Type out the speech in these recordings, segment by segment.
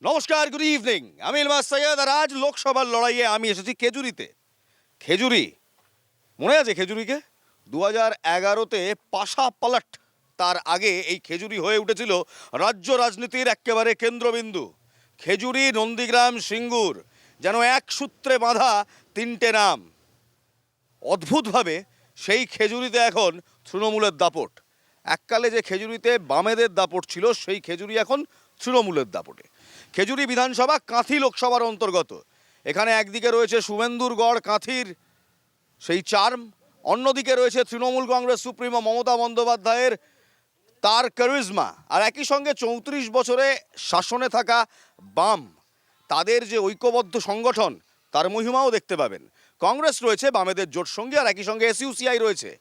নমস্কার, good evening. আমি ইলমাস সৈয়দ, আর আজ লোকসভার লড়াইয়ে আমি এসেছি খেজুরিতে। খেজুরি, মনে আছে খেজুরিকে? 2011-তে পাশা পালট, তার আগে এই খেজুরি হয়ে উঠেছিল রাজ্য রাজনীতির একেবারে কেন্দ্রবিন্দু। খেজুরি, নন্দীগ্রাম, সিঙ্গুর, যেন এক সূত্রে বাঁধা তিনটে নাম। অদ্ভুতভাবে সেই খেজুরিতে এখন তৃণমূলের দাপট। এককালে যে খেজুরিতে বামেদের দাপট ছিল, সেই খেজুরি এখন তৃণমূলের দাপটে। খেজুরি বিধানসভা কাঁথি লোকসভার অন্তর্গত। এখানে একদিকে রয়েছে শুভেন্দুর গড় কাঁথির সেই চার্ম, অন্যদিকে রয়েছে তৃণমূল কংগ্রেস সুপ্রিমো মমতা বন্দ্যোপাধ্যায়ের তার ক্যারিজমা, আর একই সঙ্গে 34 বছরে শাসনে থাকা বাম, তাদের যে ঐক্যবদ্ধ সংগঠন, তার মহিমাও দেখতে পাবেন। কংগ্রেস রয়েছে বামেদের জোট সঙ্গী, আর একই সঙ্গে এসইউসিআই রয়েছে।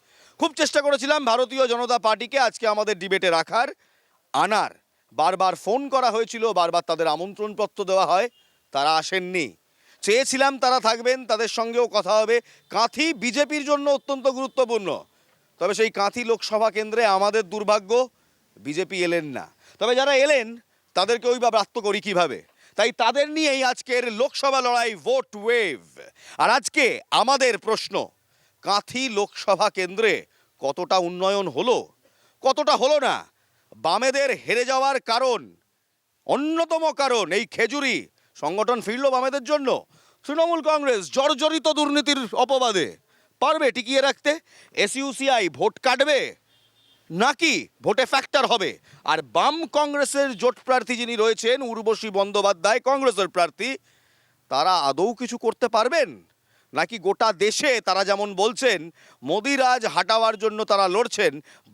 খুব চেষ্টা করেছিলাম ভারতীয় জনতা পার্টিকে আজকে আমাদের ডিবেটে আনার। বারবার ফোন করা হয়েছিল, বারবার তাদের আমন্ত্রণপত্র দেওয়া হয়, তারা আসেননি। চেয়েছিলাম তারা থাকবেন, তাদের সঙ্গেও কথা হবে। কাঁথি বিজেপির জন্য অত্যন্ত গুরুত্বপূর্ণ, তবে সেই কাঁথি লোকসভা কেন্দ্রে আমাদের দুর্ভাগ্য, বিজেপি এলেন না। তবে যারা এলেন তাদেরকে ওই বা ব্রাত্য করি কীভাবে, তাই তাদের নিয়েই আজকের লোকসভা লড়াই, ভোট ওয়েভ। আর আজকে আমাদের প্রশ্ন, কাঁথি লোকসভা কেন্দ্রে কতটা উন্নয়ন হলো, কতটা হলো না? বামেদের হেরে যাওয়ার কারণ, অন্যতম কারণ এই খেজুরি সংগঠন ফিরল বামেদের জন্য। তৃণমূল কংগ্রেস জর্জরিত দুর্নীতির অপবাদে পারবে টিকিয়ে রাখতে? এসইউসিআই ভোট কাটবে নাকি ভোটে ফ্যাক্টর হবে? আর বাম কংগ্রেসের জোট প্রার্থী যিনি রয়েছেন উর্বশী বন্দ্যোপাধ্যায়, কংগ্রেসের প্রার্থী, তারা আদৌ কিছু করতে পারবেন নাকি গোটা দেশে তারা যেমন বলছেন মোদিরাজ হাঁটাবার জন্য তারা লড়ছেন,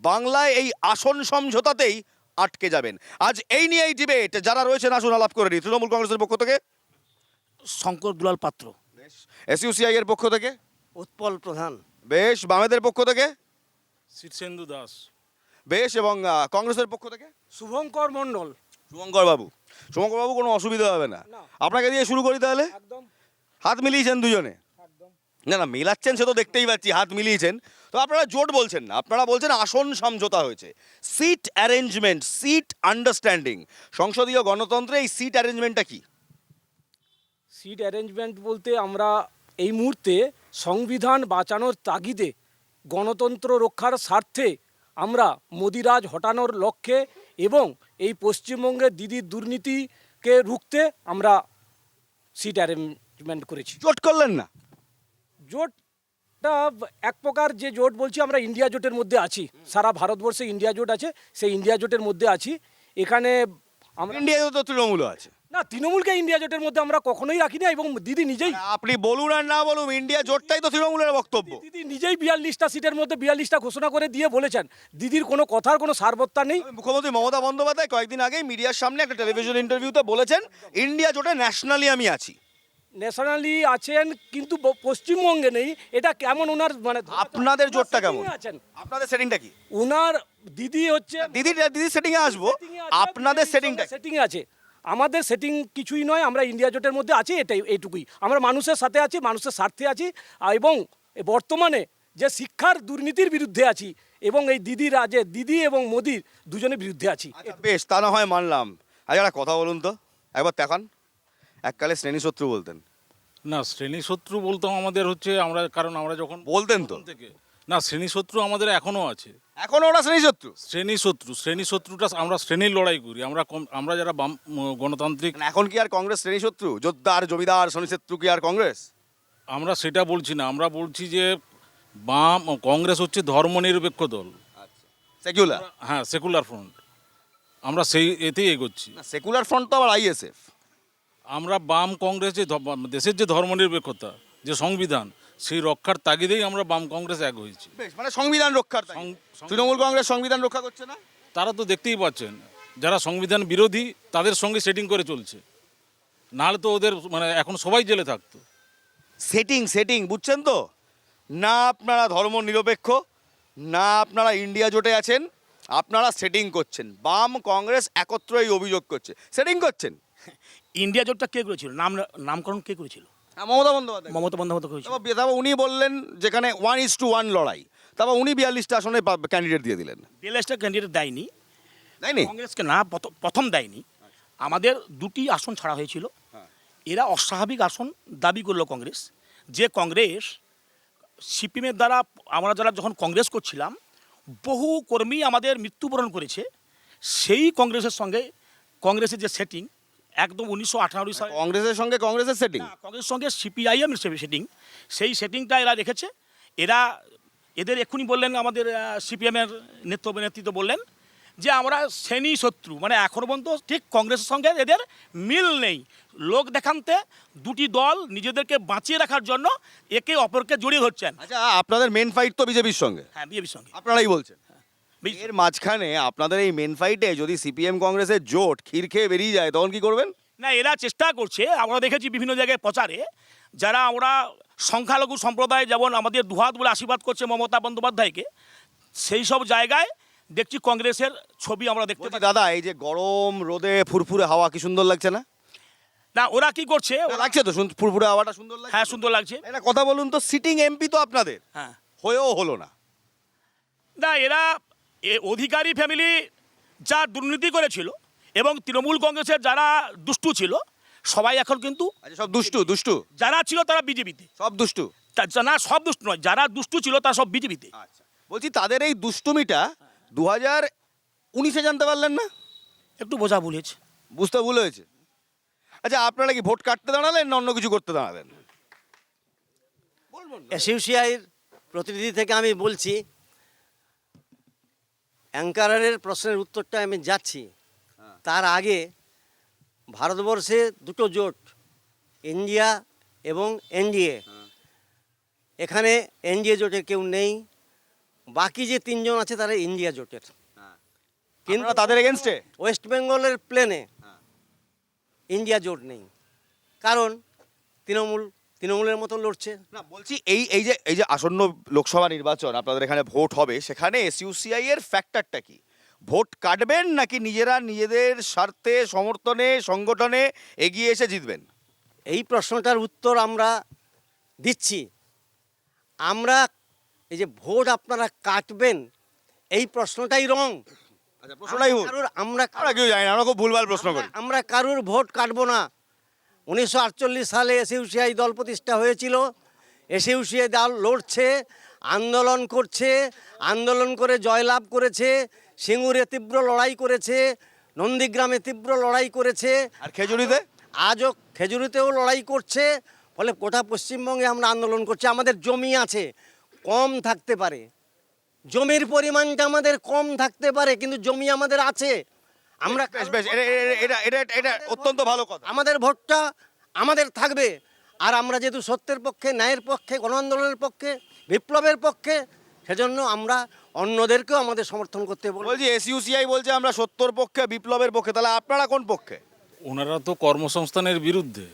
বাংলায় এই আসন সমঝোতাতেই আটকে যাবেন? আজ এই নিয়ে এই ডিবেট। যারা রয়েছেন আসুন আলাপ করে নিই। তৃণমূল কংগ্রেসের পক্ষ থেকে শঙ্কর দুলাল পাত্র, এসইউসিআই এর পক্ষ থেকে উৎপল প্রধান, বেশ, বামেদের পক্ষ থেকে শীর্ষেন্দু দাস, বেশ, এবং কংগ্রেসের পক্ষ থেকে শুভঙ্কর মণ্ডল। শুভঙ্কর বাবু। শুভঙ্কর বাবু, কোনো অসুবিধা হবে না, আপনাকে দিয়ে শুরু করি তাহলে। একদম হাত মিলিয়েছেন দুজনে? না না, মিলাচ্ছেন সে তো দেখতেই পাচ্ছি, হাত মিলিয়েছেন। তো আপনারা জোট বলছেন না, আপনারা বলছেন আসন সমঝোতা হয়েছে। সিট অ্যারেঞ্জমেন্ট, সিট আন্ডারস্ট্যান্ডিং, সংসদীয় গণতন্ত্রে এই সিট অ্যারেঞ্জমেন্টটা কি? সিট অ্যারেঞ্জমেন্ট বলতে আমরা এই মুহূর্তে সংবিধান বাঁচানোর তাগিদে গণতন্ত্র রক্ষার স্বার্থে আমরা মোদিরাজ হটানোর লক্ষ্যে এবং এই পশ্চিমবঙ্গের দিদির দুর্নীতিকে রুখতে আমরা সিট অ্যারেঞ্জমেন্ট করেছি। জোট করলেন না? জোটটা এক প্রকার যে জোট বলছি, আমরা ইন্ডিয়া জোটের মধ্যে আছি। সারা ভারতবর্ষে ইন্ডিয়া জোট আছে, সেই ইন্ডিয়া জোটের মধ্যে আছি। এখানে আমরা ইন্ডিয়াতে তো তৃণমূলও আছে। না, তৃণমূলকে ইন্ডিয়া জোটের মধ্যে আমরা কখনোই রাখি না, এবং দিদি নিজেই আপনি বলুন আর না বলুন, ইন্ডিয়া জোটটাই তো তৃণমূলের বক্তব্য। দিদি নিজেই 42টা সিটের মধ্যে 42টা ঘোষণা করে দিয়ে বলেছেন, দিদির কোনো কথার কোনো সারবত্তা নেই। মুখ্যমন্ত্রী মমতা বন্দ্যোপাধ্যায় কয়েকদিন আগেই মিডিয়ার সামনে একটা টেলিভিশন ইন্টারভিউতে বলেছেন ইন্ডিয়া জোটে ন্যাশনালি আমি আছি। ন্যাশনালি আছেন কিন্তু পশ্চিমবঙ্গে নেই, এটা কেমন ওনার মানে? আপনাদের জোটটা কেমন? আছেন আপনাদের সেটিংটা কি? ওনার দিদি হচ্ছে দিদির সেটিং এ আসবো, আপনাদের সেটিংটা সেটিংয়ে আছে। আমাদের সেটিং কিছুই নয়, আমরা ইন্ডিয়া জোটের মধ্যে আছি, এটাই এইটুকুই। আমরা মানুষের সাথে আছি, মানুষের স্বার্থে আছি, এবং বর্তমানে যে শিক্ষার দুর্নীতির বিরুদ্ধে আছি, এবং এই দিদি এবং মোদির দুজনের বিরুদ্ধে আছি। বেশ, তা না হয় মানলাম। আচ্ছা, একটা কথা বলুন তো, একবার দেখান। এককালে শ্রেণীশত্রু বলতেন। না শ্রেণীশত্রু বলতাম আমাদের হচ্ছে আমরা, কারণ আমরা যখন বলতেন তো? প্রথম থেকে না, শ্রেণীশত্রু আমাদের এখনো আছে। এখনো ওরা শ্রেণীশত্রু? শ্রেণীশত্রুটা আমরা শ্রেণীর লড়াই করি। আমরা যারা বাম গণতান্ত্রিক, মানে এখন কি আর কংগ্রেস শ্রেণীশত্রু? যোদ্ধার জমিদার শ্রেণীশত্রু কি আর কংগ্রেস? আমরা সেটা বলছি না। আমরা বলছি যে বাম কংগ্রেস হচ্ছে ধর্মনিরপেক্ষ দল। সেকুলার? হ্যাঁ, সেকুলার ফ্রন্ট। আমরা সেই এতেই এগোচ্ছি। সেকুলার ফ্রন্ট তো আবার আইএসএফ। আমরা বাম কংগ্রেস যে দেশের যে ধর্মনিরপেক্ষতা, যে সংবিধান, সেই রক্ষার তাগিদেই আমরা বাম কংগ্রেস এক হয়েছি। বেশ, মানে সংবিধান রক্ষার তাই। তৃণমূল কংগ্রেস সংবিধান রক্ষা করছে না? তারা তো দেখতেই পাচ্ছেন, যারা সংবিধান বিরোধী তাদের সঙ্গে সেটিং করে চলছে, নাহলে তো ওদের মানে এখন সবাই জেলে থাকতো। সেটিং বুঝছেন তো? না আপনারা ধর্ম নিরপেক্ষ, না আপনারা ইন্ডিয়া জোটে আছেন, আপনারা সেটিং করছেন। বাম কংগ্রেস একত্র এই অভিযোগ করছে, সেটিং করছেন। ইন্ডিয়া জোটটা কে করেছিল? নামকরণ কে করেছিল? মমতা বন্দ্যোপাধ্যায়। মমতা বন্দ্যোপাধ্যায় করেছিল। তারপর উনি বললেন যেখানে 1:1 লড়াই, তারপর উনি 42টা আসনে ক্যান্ডিডেট দিয়ে দিলেন। বিএলএসটা ক্যান্ডিডেট দেয়নি, তাই নি? কংগ্রেসকে না, প্রথম দেয়নি। আমাদের 2টি আসন ছাড়া হয়েছিল। এরা অস্বাভাবিক আসন দাবি করলো কংগ্রেস, যে কংগ্রেস সিপিএমের দ্বারা আমরা যারা যখন কংগ্রেস করছিলাম বহু কর্মী আমাদের মৃত্যুবরণ করেছে। সেই কংগ্রেসের সঙ্গে কংগ্রেসের যে সেটিং একদম 1998 সালে কংগ্রেসের সঙ্গে কংগ্রেসের সেটিং। কংগ্রেসের সঙ্গে সিপিআইএম সেটিং, সেই সেটিংটা এরা রেখেছে। এদের এক্ষুনি বললেন আমাদের সিপিএমের নেতৃত্ব বললেন যে আমরা শ্রেণী শত্রু, মানে এখন পর্যন্ত ঠিক কংগ্রেসের সঙ্গে এদের মিল নেই। লোক দেখান্তে দুটি দল নিজেদেরকে বাঁচিয়ে রাখার জন্য একে অপরকে জড়িয়ে ধরছেন। আচ্ছা, আপনাদের মেন ফাইট তো বিজেপির সঙ্গে, হ্যাঁ, বিজেপির সঙ্গে। আপনারাই বলছেন। বিজেপি- এর মাঝখানে আপনাদের এই মেন ফাইটে যদি সিপিএম কংগ্রেসের জোট ক্ষীর খেয়ে বেরিয়ে যায় তখন কি করবেন? না, এরা চেষ্টা করছে, আমরা দেখেছি বিভিন্ন জায়গায় প্রচারে, যারা আমরা সংখ্যালঘু সম্প্রদায় যেমন আমাদের দুহাত বলে আশীর্বাদ করছে মমতা বন্দ্যোপাধ্যায়কে, সেই সব জায়গায় দেখছি কংগ্রেসের ছবি আমরা দেখতে বলছি পাচ্ছি। দাদা, এই যে গরম রোদে ফুরফুরে হাওয়া কি সুন্দর লাগছে না? না, ওরা কি করছে? লাগছে তো, ফুরফুরে হাওয়াটা সুন্দর লাগছে। হ্যাঁ, সুন্দর লাগছে। একটা কথা বলুন তো, সিটিং এমপি তো আপনাদের হ্যাঁ, হয়েও হলো না। না, এরা অধিকারী ফ্যামিলি যা দুর্নীতি করেছিল এবং তৃণমূল কংগ্রেসের যারা দুষ্টু ছিল সবাই এখন কিন্তু, আচ্ছা, সব দুষ্টু যারা ছিল তারা বিজেপিতে। সব দুষ্টু। না, সব দুষ্টু নয়, যারা দুষ্টু ছিল তারা সব বিজেপিতে। আচ্ছা, বলছি তাদের এই দুষ্টুমিটা 2019-এ জানতে পারলেন না? একটু বোঝা ভুল হয়েছে। বুঝতে ভুল হয়েছে। আচ্ছা, আপনারা কি ভোট কাটতে দাঁড়ালেন না অন্য কিছু করতে দাঁড়ালেন? এসইউসিআইয়ের প্রতিনিধি থেকে আমি বলছি, অ্যাঙ্কারের প্রশ্নের উত্তরটা আমি যাচ্ছি। তার আগে ভারতবর্ষে দুটো জোট, ইন্ডিয়া এবং এনডিএ। এখানে এনডিএ জোটের কেউ নেই, বাকি যে 3 জন আছে তারা ইন্ডিয়া জোটের। কিন্তু আপনারা তাদের এগেনস্টে? ওয়েস্ট বেঙ্গলের প্লেনে ইন্ডিয়া জোট নেই, কারণ তৃণমূলের মতো লড়ছে। না, বলছি এই যে আসন্ন লোকসভা নির্বাচন আপনাদের এখানে ভোট হবে, সেখানে এসইউসিআই এর ফ্যাক্টরটা কি? ভোট কাটবেন নাকি নিজেরা নিজেদের স্বার্থে সমর্থনে সংগঠনে এগিয়ে এসে জিতবেন? এই প্রশ্নটার উত্তর আমরা দিচ্ছি। আমরা এই যে ভোট আপনারা কাটবেন, এই প্রশ্নটাই রং। আচ্ছা, প্রশ্নটাই ভুল। আমরা কেউ জানি না, আমরা খুব ভুলভাল প্রশ্ন করি। আমরা কারুর ভোট কাটবো না। 1948 সালে এসইউসিআই দল প্রতিষ্ঠা হয়েছিল। এসইউসিআই দল লড়ছে, আন্দোলন করছে, আন্দোলন করে জয়লাভ করেছে। সিঙ্গুরে তীব্র লড়াই করেছে, নন্দীগ্রামে তীব্র লড়াই করেছে, আর খেজুরিতে? আজও খেজুরিতেও লড়াই করছে। ফলে গোটা পশ্চিমবঙ্গে আমরা আন্দোলন করছি। আমাদের জমি আছে, কম থাকতে পারে, জমির পরিমাণটা আমাদের কম থাকতে পারে, কিন্তু জমি আমাদের আছে। আমরা বেশ, এটা অত্যন্ত ভালো কথা। আমাদের ভোটটা আমাদের থাকবে। আর আমরা যেহেতু সত্যের পক্ষে, ন্যায়ের পক্ষে, গণ আন্দোলনের পক্ষে, বিপ্লবের পক্ষে, সেজন্য আমরা অন্যদেরকেও আমাদের সমর্থন করতে বলবো। বলছি এসইউসিআই বলছে আমরা সত্যর পক্ষে, বিপ্লবের পক্ষে, তাহলে আপনারা কোন পক্ষে? ওনারা তো কর্মসংস্থানের বিরুদ্ধে,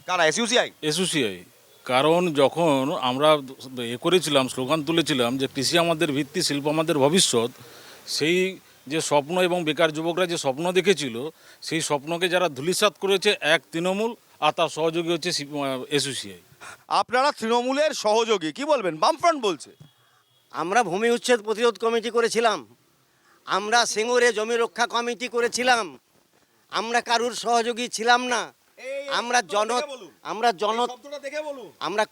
কারা? এসইউসিআই? এসোসিয়াই। কারণ যখন আমরা করেছিলাম, স্লোগান তুলেছিলাম যে কৃষি আমাদের ভিত্তি, শিল্প আমাদের ভবিষ্যৎ, সেই যে স্বপ্ন এবং বেকার যুবকরা যে স্বপ্ন দেখেছিল, সেই স্বপ্নকে যারা ধূলিসাৎ করেছে এক তৃণমূল, আর তার সহযোগী হচ্ছে এসোসিয়াই। আপনারা তৃণমূলের সহযোগী, কি বলবেন? বামফ্রন্ট বলছে। আমরা ভূমি উচ্ছেদ প্রতিরোধ কমিটি করেছিলাম, আমরা সিঙ্গুরে জমি রক্ষা কমিটি করেছিলাম। আমরা কারুর সহযোগী ছিলাম না। আমরা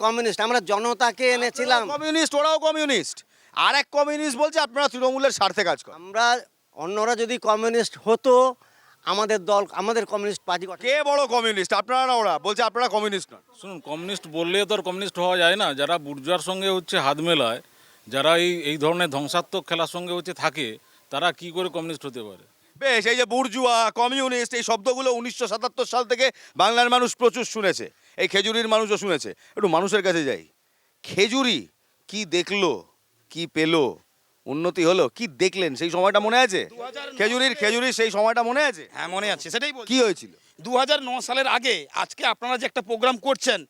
কমিউনিস্ট, আমরা জনতাকে এনেছিলাম। কমিউনিস্ট, ওরাও কমিউনিস্ট। আর এক কমিউনিস্ট বলছে আপনারা তৃণমূলের স্বার্থে কাজ করেন। আমরা, অন্যরা যদি কমিউনিস্ট হতো, আমাদের দল, আমাদের কমিউনিস্ট পার্টি গঠন। কে বড় কমিউনিস্ট, আপনারা না ওরা? বলছে আপনারা কমিউনিস্ট নন। শুনুন, কমিউনিস্ট বললে তো আর কমিউনিস্ট হওয়া যায় না। যারা বুর্জোয়ার সঙ্গে হচ্ছে হাত মেলায়, যারা এই ধরনের ধ্বংসাত্মক খেলার সঙ্গে হচ্ছে থাকে, তারা কি করে কমিউনিস্ট হতে পারে? বেশ, এই যে বুর্জুয়া, কমিউনিস্ট, এই শব্দগুলো 1977 সাল থেকে বাংলার মানুষ প্রচুর শুনেছে, এই খেজুরির মানুষও শুনেছে। একটু মানুষের কাছে যাই। খেজুরি কি দেখলো, কি পেলো, উন্নতি হলো, কি দেখলেন সেই সময়টা মনে আছে? খেজুরির সেই সময়টা মনে আছে? হ্যাঁ, মনে আছে। সেটাই বলছি। কি হয়েছিল? 2009 সালের আগে আজকে আপনারা যে একটা প্রোগ্রাম করছেন,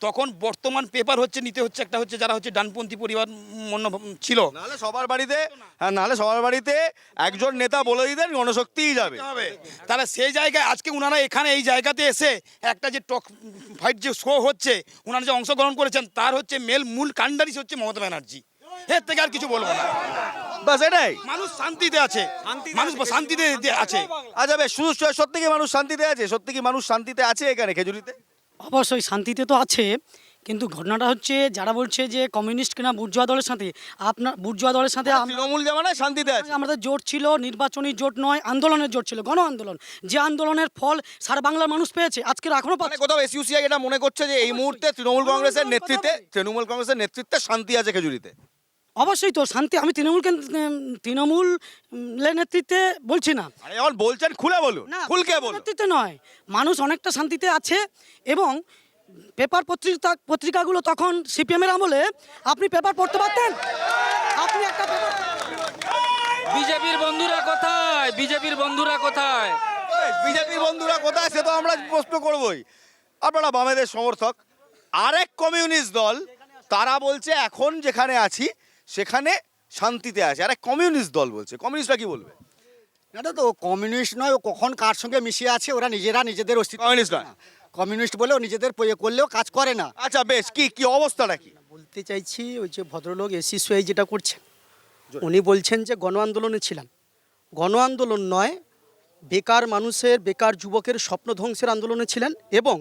তখন বর্তমান পেপার নিতে হচ্ছে একটা যারা ডানপন্থী পরিবার ছিল। নাহলে সবার বাড়িতে একজন নেতা বলে দিতেন গণশক্তিই যাবে। তাহলে সেই জায়গায় আজকে উনারা এখানে এই জায়গাতে এসে একটা যে টক ফাইট যে শো হচ্ছে, উনারা যে অংশগ্রহণ করেছেন, তার মূল কাণ্ডারি হচ্ছে মমতা ব্যানার্জি। এর থেকে আর কিছু বলবো না। বাস এটাই। মানুষ শান্তিতে আছে, মানুষ শান্তিতে আছে। আচ্ছা বেশ, শুধু সত্যি কি মানুষ শান্তিতে আছে? সত্যি কি মানুষ শান্তিতে আছে এখানে খেজুরিতে? অবশ্যই শান্তিতে তো আছে, কিন্তু ঘটনাটা হচ্ছে যারা বলছে যে কমিউনিস্ট কিনা বুর্জোয়া দলের সাথে, আপনার বুর্জোয়া দলের সাথে তৃণমূল জামানায় শান্তিতে আছে। আমাদের জোট ছিল, নির্বাচনী জোট নয়, আন্দোলনের জোট ছিল, গণ আন্দোলন। যে আন্দোলনের ফল সারা বাংলার মানুষ পেয়েছে, আজকের এখনো মানে পাচ্ছে। কোথাও এসইউসিআই এটা মনে করছে যে এই মুহূর্তে তৃণমূল কংগ্রেসের নেতৃত্বে শান্তি আছে খেজুরিতে। অবশ্যই তো শান্তি, আমি তৃণমূলের নেতৃত্বে বলছি না, আরে যখন বলছেন খুলে বলুন, খুলকে বলুন। নেতৃত্বে নয়, মানুষ অনেকটা শান্তিতে আছে। এবং পেপার পত্রিকাগুলো তখন সিপিএমের আমলে আপনি পেপার পড়তে পারতেন, আপনি একটা পেপার বিজেপির বন্ধুরা কোথায়? বিজেপির বন্ধুরা কোথায়? বিজেপির বন্ধুরা কোথায় সে তো আমরা প্রশ্ন করবই। আপনারা বামেদের সমর্থক, আরেক কমিউনিস্ট দল তারা বলছে এখন যেখানে আছি সেখানে শান্তিতে আছে। আরেক কমিউনিস্ট দল বলছে, কমিউনিস্টরা কি বলবে? এটা তো কমিউনিস্ট নয়, ও কখন কার সঙ্গে মিশিয়ে আছে, ওরা নিজেদের অস্তিত্ব কমিউনিস্ট নয়। কমিউনিস্ট বলেও নিজেদের করলেও কাজ করে না। আচ্ছা বেশ, কি অবস্থাটা কি? বলতে চাইছি ওই যে ভদ্রলোক এসিসিআই যেটা করছেন, উনি বলছেন যে গণ আন্দোলনে ছিলেন। গণ আন্দোলন নয়, বেকার মানুষের, বেকার যুবকের স্বপ্ন ধ্বংসের আন্দোলনে ছিলেন এবং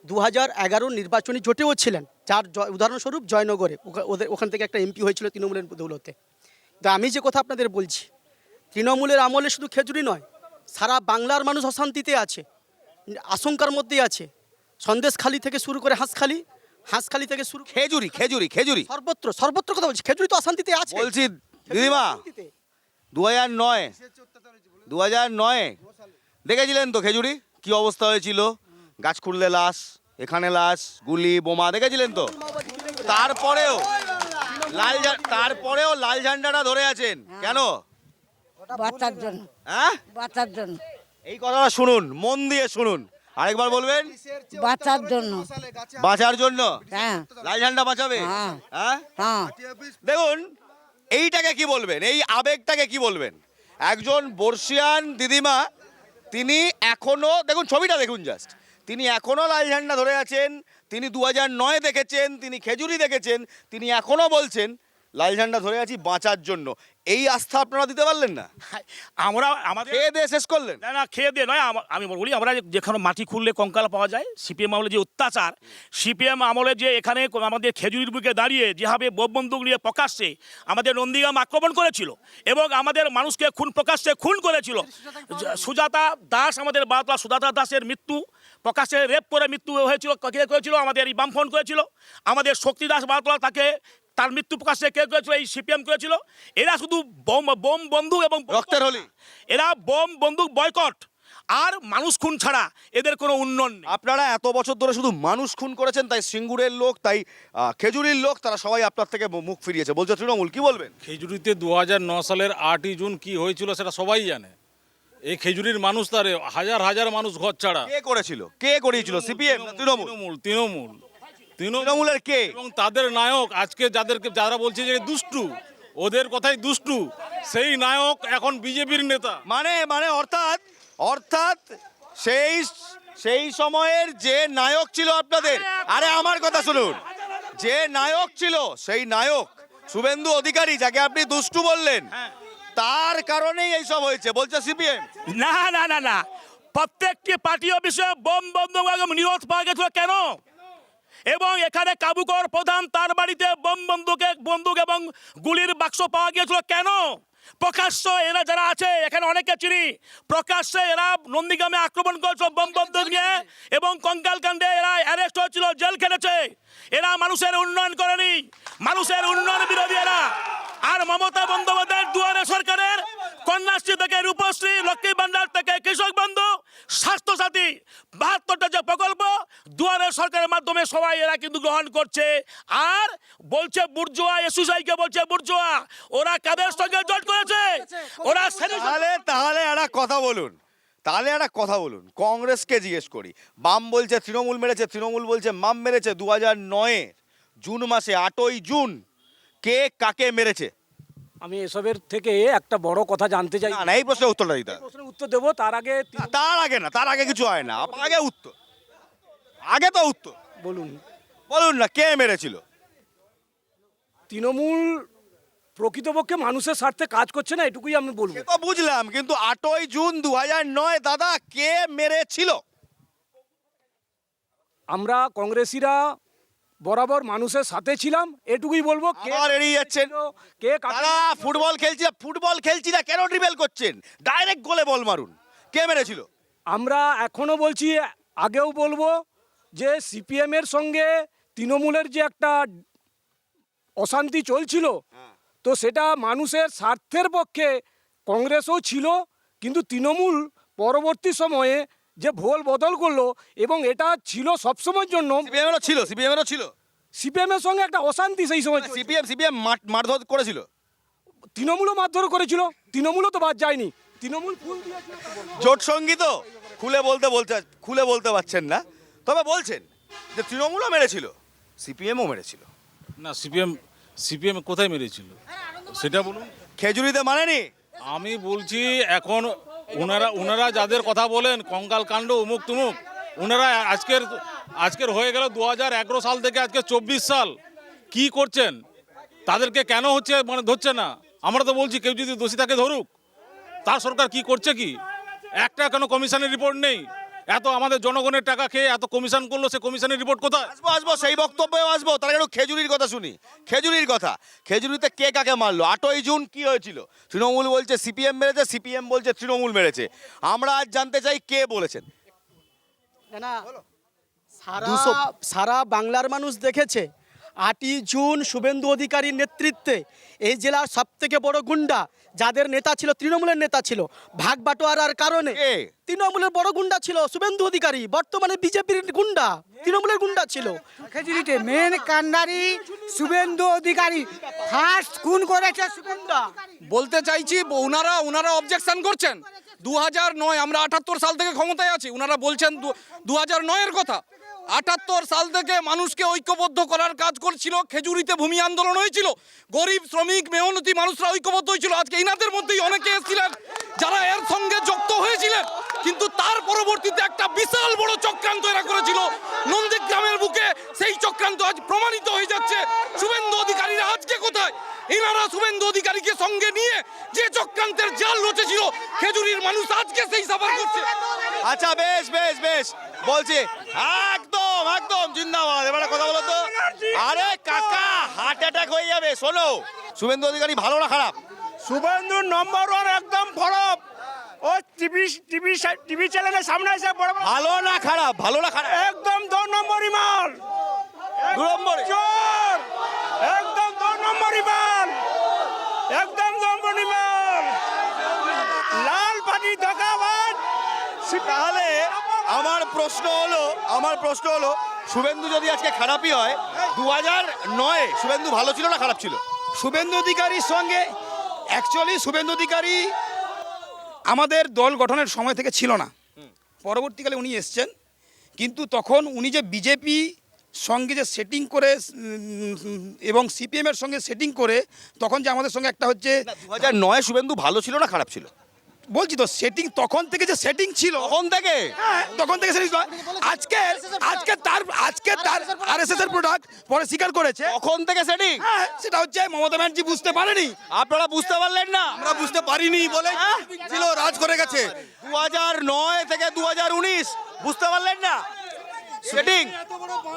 2011 নির্বাচনী জোটেও ছিলেন, যার উদাহরণস্বরূপ জয়নগরে ওখান থেকে একটা এমপি হয়েছিল তৃণমূলের দৌলতে। তো আমি যে কথা আপনাদের বলছি, তৃণমূলের আমলে শুধু খেজুরি নয়, সারা বাংলার মানুষ অশান্তিতে আছে, আশঙ্কার মধ্যেই আছে। সন্দেশখালি থেকে শুরু করে হাঁসখালি থেকে শুরু খেজুরি সর্বত্র কথা বলছি, খেজুরি তো অশান্তিতে আছে। বলছি দিদিমা, 2009 দেখেছিলেন তো খেজুরি কি অবস্থা হয়েছিল? গাছ খুঁড়লে লাশ, এখানে লাশ, গুলি বোমা দেখেছিলেন তো। তারপরেও লাল ঝান্ডাটা ধরে আছেন কেন? বাঁচার জন্য, হ্যাঁ, বাঁচার জন্য, এই কথাটা শুনুন, মন দিয়ে শুনুন, আরেকবার বলবেন। বাঁচার জন্য। বাঁচার জন্য হ্যাঁ, লাল ঝান্ডা বাঁচাবে। হ্যাঁ। হ্যাঁ, হ্যাঁ। দেখুন এইটাকে কি বলবেন, এই আবেগটাকে কি বলবেন? একজন বর্ষিয়ান দিদিমা, তিনি এখনো দেখুন ছবিটা দেখুন জাস্ট, তিনি এখনো লাল ঝান্ডা ধরে আছেন। তিনি 2009 দেখেছেন, তিনি খেজুরি দেখেছেন, তিনি এখনো বলছেন লাল ঝান্ডা ধরে আছি বাঁচার জন্য। এই আস্থা আপনারা দিতে পারলেন না? আমরা আমাদের খেয়ে দিয়ে শেষ করলেন। না খেয়ে দিয়ে নয়, আমি বলি আমরা যেখানে মাটি খুললে কঙ্কাল পাওয়া যায়, সিপিএম আমলে যে অত্যাচার, সিপিএম আমলে যে এখানে আমাদের খেজুরির বুকে দাঁড়িয়ে যেভাবে বন্দুক নিয়ে প্রকাশ্যে আমাদের নন্দীগ্রাম আক্রমণ করেছিল এবং আমাদের মানুষকে প্রকাশ্যে খুন করেছিল। সুজাতা দাস, আমাদের বাতলা সুজাতা দাসের মৃত্যু প্রকাশ্যে রেপ করে মৃত্যু হয়েছিল, কে করেছিল? আমাদের এই বামফ্রন্ট করেছিল। আমাদের শক্তি দাস বাতলা, তার মৃত্যু প্রকাশ্যে কে করেছিল? এই সিপিএম করেছিল। এরা শুধু বোম বন্দুক এবং রক্তের হোলি, এরা বোম বন্দুক বয়কট আর মানুষ খুন ছাড়া এদের কোনো উন্নয়ন নেই। আপনারা এত বছর ধরে শুধু মানুষ খুন করেছেন, তাই সিঙ্গুরের লোক, তাই খেজুরির লোক, তারা সবাই আপনার থেকে মুখ ফিরিয়েছে বলছে তৃণমূল। কি বলবেন? খেজুরিতে 2009 সালের 8ই জুন কি হয়েছিল সেটা সবাই জানে। এই খেজুরির মানুষ, তারে হাজার হাজার মানুষ ঘর ছাড়া। কে করেছিল? কে করিয়েছিল? সিপিএম না তৃণমূল? তৃণমূলের কে? এবং তাদের নায়ক আজকে যারা বলছে যে দুষ্টু, ওদের কথাই দুষ্টু, সেই নায়ক এখন বিজেপির নেতা। মানে অর্থাৎ সেই সময়ের যে নায়ক ছিল আপনাদের, আরে আমার কথা শুনুন, যে নায়ক ছিল সেই নায়ক শুভেন্দু অধিকারী, যাকে আপনি দুষ্টু বললেন, তার কারণেই এইসব হয়েছে বলছে সিপিএম। না, প্রত্যেকটি পার্টি অফিসে বোম বন্দুক নিরোধ পাওয়া গেছিল কেন? এবং এখানে কাবুকর প্রধান, তার বাড়িতে বন্দুক এবং গুলির বাক্স পাওয়া গিয়েছিল কেন? প্রকাশ্য এরা যারা আছে, এখানে অনেকে চিনি, প্রকাশ্যে এরা নন্দীগ্রামে আক্রমণ করেছিল বোম বন্দুক নিয়ে এবং কঙ্কাল কাণ্ডে এরা অ্যারেস্ট হয়েছিল, জেল খেটেছে। এরা মানুষের উন্নয়ন করেনি, মানুষের উন্নয়ন বিরোধী এরা। আর মমতা বন্দ্যোপাধ্যায়ের দুয়ারে সরকারের কন্যাশ্রী থেকে রূপশ্রী, লক্ষ্মী ভান্ডার থেকে কৃষক বন্ধু, স্বাস্থ্যসাথী, 72টা যে প্রকল্প দুয়ারে সরকারের মাধ্যমে সবাই এরা কিন্তু গ্রহণ করছে। আর বলছে বুর্জোয়া, এসইউসিআইকে বলছে বুর্জোয়া। ওরা কাদের সঙ্গে জোট করেছে? ওরা তাহলে একটা কথা বলুন, কংগ্রেসকে জিজ্ঞেস করি। বাম বলছে তৃণমূল মেরেছে, তৃণমূল বলছে বাম মেরেছে। 2009 জুন মাসে 8ই জুন কে কাকে মেরেছে? আমি এসবের থেকে একটা বড় কথা জানতে চাই। না, এই প্রশ্নের উত্তরটা দিতে হবে। প্রশ্নের উত্তর দেবো তার আগে তার আগে কিছু হয় না। আগে উত্তর, বলুন। বলুন না কে মেরেছিল? তৃণমূল প্রকৃতপক্ষে মানুষের স্বার্থে কাজ করছে না, এটুকুই আমি বলবো। সে তো বুঝলাম, কিন্তু 8ই জুন 2009 দাদা কে মেরেছিল? আমরা কংগ্রেসিরা বরাবর মানুষের সাথে ছিলাম, এটুকুই বলবো। আবার এড়িয়ে যাচ্ছেন। কে কাকে দাদা ফুটবল খেলছি না, কেন ড্রিবেল করছেন? ডাইরেক্ট গোলে বল মারুন। কে মেরেছিল? আমরা এখনো বলছি, আগেও বলবো যে সিপিএমের সঙ্গে তৃণমূলের যে একটা অশান্তি চলছিল, তো সেটা মানুষের স্বার্থের পক্ষে কংগ্রেসও ছিল, কিন্তু তৃণমূল পরবর্তী সময়ে যে ভোল বদল করলো, এবং এটা ছিল সবসময়ের জন্য সিপিএমেরও ছিল। সিপিএমের সঙ্গে একটা অশান্তি সেই সময় চলছিল। সিপিএম মারধর করেছিল। তৃণমূলও মারধর করেছিল, তৃণমূলও তো বাদ যায়নি, তৃণমূল ফুল দিয়েছিল। জোট সঙ্গী তো খুলে বলতে পারছেন না, তবে বলছেন যে তৃণমূলও মেরেছিল, সিপিএমও মেরেছিল। না, সিপিএম কোথায় মেরেছিল সেটা বলুন। খেজুরিতে মানেনি? আমি বলছি এখন ওনারা যাদের কথা বলেন কঙ্কাল কাণ্ড উমুক তুমুক, ওনারা আজকের হয়ে গেল 2011 সাল থেকে আজকে 24 সাল, কি করছেন? তাদেরকে কেন ধরছে না? আমরা তো বলছি কেউ যদি দোষী থাকে ধরুক, তার সরকার কি করছে? কি একটা কেন কমিশনের রিপোর্ট নেই? এত আমাদের জনগণের টাকা খেয়ে এত কমিশন করলো, সে কমিশনের রিপোর্ট কোথায়? আসবো সেই বক্তব্যেও আসবো। তার একটু খেজুরির কথা শুনি। খেজুরিতে কে কাকে মারলো? 8ই জুন কি হয়েছিল? তৃণমূল বলছে সিপিএম মেরেছে, সিপিএম বলছে তৃণমূল মেরেছে। আমরা আজ জানতে চাই কে বলেছেন। না, সারা বাংলার মানুষ দেখেছে 8ই জুন শুভেন্দু অধিকারীর নেতৃত্বে এই জেলার সবথেকে বড় গুন্ডা, যাদের নেতা ছিল তৃণমূলের নেতা ছিল, ভাগ বাটোয়ারার কারণে কে? তৃণমূলের বড় গুন্ডা ছিল শুভেন্দু অধিকারী, বর্তমানে বিজেপির গুন্ডা, তৃণমূলের গুন্ডা ছিল। খেজুরিতে মেন কান্ডারি শুভেন্দু অধিকারী, ফার্স্ট খুন করেছে শুভেন্দু। বলতে চাইছি ওনারা অবজেকশন করছেন 2009, আমরা 78 সাল থেকে ক্ষমতায় আছি, ওনারা বলছেন 2009-এর কথা। 78 সাল থেকে মানুষকে ঐক্যবদ্ধ করার কাজ করছিল। খেজুরিতে ভূমি আন্দোলন হয়েছিল, গরিব শ্রমিক মেহনতি মানুষরা ঐক্যবদ্ধ হয়েছিল। আজকে ইনাদের মধ্যেই অনেকে এসেছিলেন যারা এর সঙ্গে যুক্ত হয়েছিলেন, কিন্তু তার পরবর্তীতে একটা বিশাল বড় চক্রান্ত এরা করেছিল নন্দীগ্রামের বুকে। সেই চক্রান্ত আজ প্রমাণিত হয়ে যাচ্ছে। শুভেন্দু অধিকারীরা আজকে কোথায়? এনারা শুভেন্দু অধিকারীকে সঙ্গে নিয়ে যে চক্রান্তের জাল রচেছিল, খেজুরির মানুষ আজকে সেই সাফার করছে। আচ্ছা, বেশ বলছি, একদম জিন্দাবাদ। এবারে কথা বলো তো। আরে কাকা, হার্ট অ্যাটাক হয়ে যাবে। শোনো, শুভেন্দু অধিকারী ভালো না খারাপ? শুভেন্দু নম্বর 1 একদম ফরপ। ও টিভি চ্যানেলের সামনে এসে বড় ভালো না খারাপ? একদম 2 নম্বরই মাল, 2 নম্বরে চোর, একদম 2 নম্বরই মাল, একদম 2 নম্বরই মাল, লাল পাটি ধোঁকাবাজ। তাহলে আমার প্রশ্ন হলো শুভেন্দু যদি আজকে খারাপই হয়, 2009 শুভেন্দু ভালো ছিল না খারাপ ছিল? শুভেন্দু অধিকারীর সঙ্গে শুভেন্দু অধিকারী আমাদের দল গঠনের সময় থেকে ছিল না। পরবর্তীকালে উনি এসছেন, কিন্তু তখন উনি যে বিজেপি সঙ্গে যে সেটিং করে এবং সিপিএমের সঙ্গে সেটিং করে, তখন যে আমাদের সঙ্গে একটা হচ্ছে 2009 শুভেন্দু ভালো ছিল না খারাপ ছিল? বলছি তো, সেটিং তখন থেকে যে সেটিং ছিল, তখন থেকে সেটিং ছিল। আজকে তার আরএসএস এর প্রোডাক্ট পরে স্বীকার করেছে। তখন থেকে সেটিং? সেটা হচ্ছে মমতা ব্যানার্জি বুঝতে পারেনি। আপনারা বুঝতে পারলেন না? আমরা বুঝতে পারিনি বলে ছিল, রাজ করে গেছে। 2009 থেকে 2019 বুঝতে পারলেন না?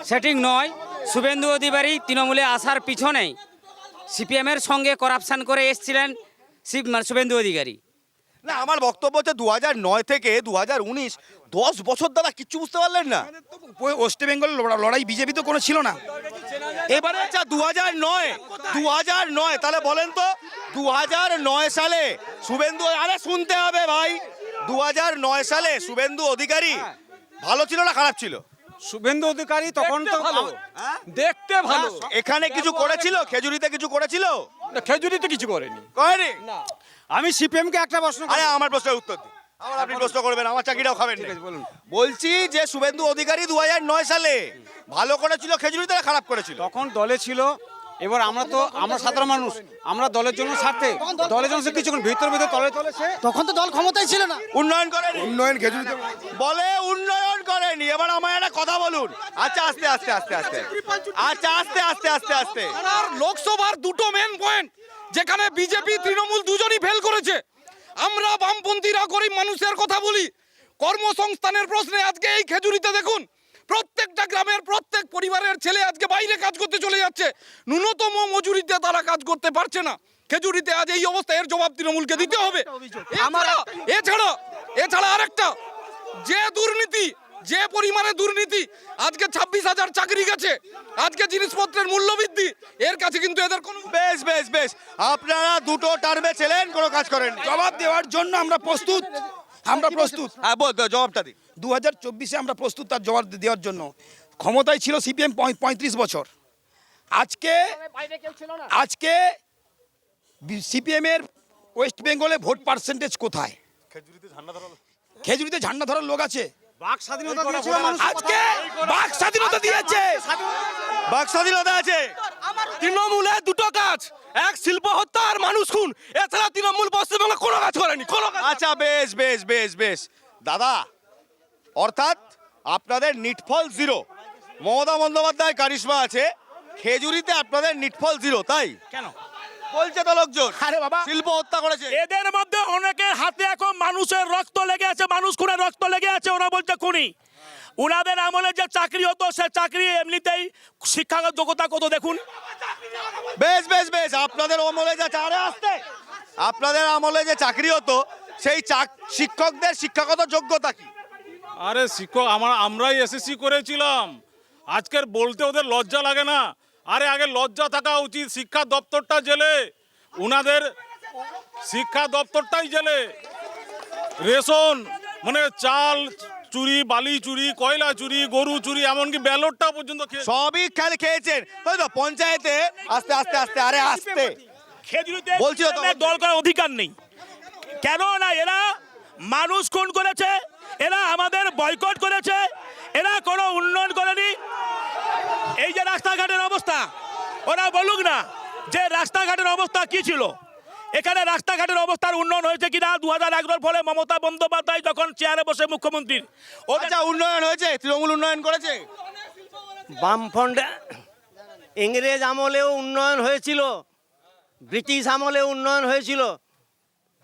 সেটিং নয়, শুভেন্দু অধিকারী তৃণমূলে আসার পিছনে সিপিএমের সঙ্গে করাপশন করে এসেছিলেন শুভেন্দু অধিকারী। না, আমার বক্তব্য হচ্ছে 2009 থেকে 2019 10 বছর দাদা কিচ্ছু বুঝতে পারলেন না? ওয়েস্ট বেঙ্গল লড়াই বিজেপি তো কোনো ছিল না। এবারে আচ্ছা 2009 তাহলে বলেন তো, 2009 সালে শুভেন্দু, আরে শুনতে হবে ভাই, 2009 সালে শুভেন্দু অধিকারী ভালো ছিল না খারাপ ছিল? শুভেন্দু অধিকারী তখন তো ভালো, দেখতে ভালো। এখানে কিছু করেছিল? খেজুরিতে কিছু করেছিল? খেজুরিতে কিছু করেনি। না, আমি সিপিএম কে একটা প্রশ্ন, আরে আমার প্রশ্নের উত্তর দিন। আপনি প্রশ্ন করবেন, আমার চাকরিটাও খাবেন। বলুন। বলছি যে শুভেন্দু অধিকারী 2009 সালে ভালো করেছিল খেজুরিতে না খারাপ করেছিল? তখন দলে ছিল, এবার আমরা সাধারণ মানুষ, আমরা দলের জন্য স্বার্থে, দলের জন্য কিছু ভিতর তলে চলেছে। তখন তো দল ক্ষমতায় ছিল না। উন্নয়ন খেজুরিতে বলে উন্নয়ন করেনি। এবার আমার একটা কথা বলুন। আচ্ছা আস্তে লোকসভার দুটো মেন পয়েন্ট, যেখানে বিজেপি তৃণমূল দুজনই ফেল করেছে। আমরা বামপন্থীরা গরিব মানুষের কথা বলি। কর্মসংস্থানের প্রশ্নে আজকে এই খেজুরিতে দেখুন, প্রত্যেকটা গ্রামের প্রত্যেক পরিবারের ছেলে আজকে বাইরে কাজ করতে চলে যাচ্ছে। ন্যূনতম মজুরিতে তারা কাজ করতে পারছে না। খেজুরিতে আজ এই অবস্থা, এর জবাব তৃণমূলকে দিতে হবে। এছাড়া আরেকটা, যে দুর্নীতি, যে পরিমাণে দুর্নীতি, আজকে 26,000 চাকরি গেছে, আজকে জিনিসপত্রের মূল্য বৃদ্ধি, এর কাছে কিন্তু এদের কোনো বেশ বেশ বেশ, আপনারা দুটো টার্মে ছিলেন, কোনো কাজ করেন। জবাব দেওয়ার জন্য আমরা প্রস্তুত। হ্যাঁ জবাবটা দিন। 2024-এ আমরা প্রস্তুত তার জবাব দেওয়ার জন্য। ক্ষমতায় ছিল সিপিএম 35 বছর। আজকে সিপিএমের ওয়েস্ট বেঙ্গলে ভোট পার্সেন্টেজ কোথায়? খেজুরিতে ঝান্ডা ধরার লোক আছে। আজকে বাক স্বাধীনতা দিয়েছে, বাক স্বাধীনতা আছে। তৃণমূলে দুটো কাজ, এক শিল্প হত্যা আর মানুষ খুন, এছাড়া তৃণমূল পশ্চিমবঙ্গে কোনো কাজ করেনি, কোনো কাজ। আচ্ছা বেশ বেশ বেশ বেশ দাদা, অর্থাৎ আপনাদের নিটফল জিরো। মমতা বন্দ্যোপাধ্যায় কারিশমা আছে, খেজুরিতে আপনাদের নিটফল জিরো, তাই কেন বলছে তো লোকজন। আরে বাবা, শিল্প হত্যা করেছে। এদের মধ্যে অনেকের হাতে এখন মানুষের রক্ত লেগে আছে, মানুষ খুনের রক্ত লেগে আছে, ওরা বলছে খুনি। উনাদের আমলে যে চাকরি হতো, সে চাকরি এমনিতেই শিক্ষাগত যোগ্যতা কত দেখুন। বেশ বেশ বেশ, আপনাদের আমলে যা আপনাদের আমলে যে চাকরি হতো, সেই শিক্ষকদের শিক্ষাগত যোগ্যতা কি? আরে শিক্ষক আমরাই এসএসসি করেছিলাম, আজকের বলতে ওদের লজ্জা লাগে না? আরে আগে লজ্জা থাকা উচিত। শিক্ষা দপ্তরটা জেলে, উনাদের শিক্ষা দপ্তরটাই জেলে। রেশন মানে চাল চুরি, বালি চুরি, কয়লা চুরি, গরু চুরি, এমনকি ব্যালটটা পর্যন্ত সবই খেয়েছেন। ওই তো পঞ্চায়েতে আস্তে আস্তে আস্তে, আরে আস্তে খেজুরিতে বলছি তো, দল করার অধিকার নেই। কেন না, এরা মানুষ খুন করেছে, এরা আমাদের বয়কট করেছে, এরা কোনো উন্নয়ন করেনি। এই যে রাস্তাঘাটের অবস্থা, ওরা বলুক না যে রাস্তাঘাটের অবস্থা কি ছিল। এখানে রাস্তাঘাটের অবস্থার উন্নয়ন হয়েছে কিনা 2011 ফলে মমতা বন্দ্যোপাধ্যায় যখন চেয়ারে বসে মুখ্যমন্ত্রীর, আচ্ছা উন্নয়ন হয়েছে? তৃণমূল উন্নয়ন করেছে? বামফ্রন্ট ইংরেজ আমলেও উন্নয়ন হয়েছিল, ব্রিটিশ আমলেও উন্নয়ন হয়েছিল।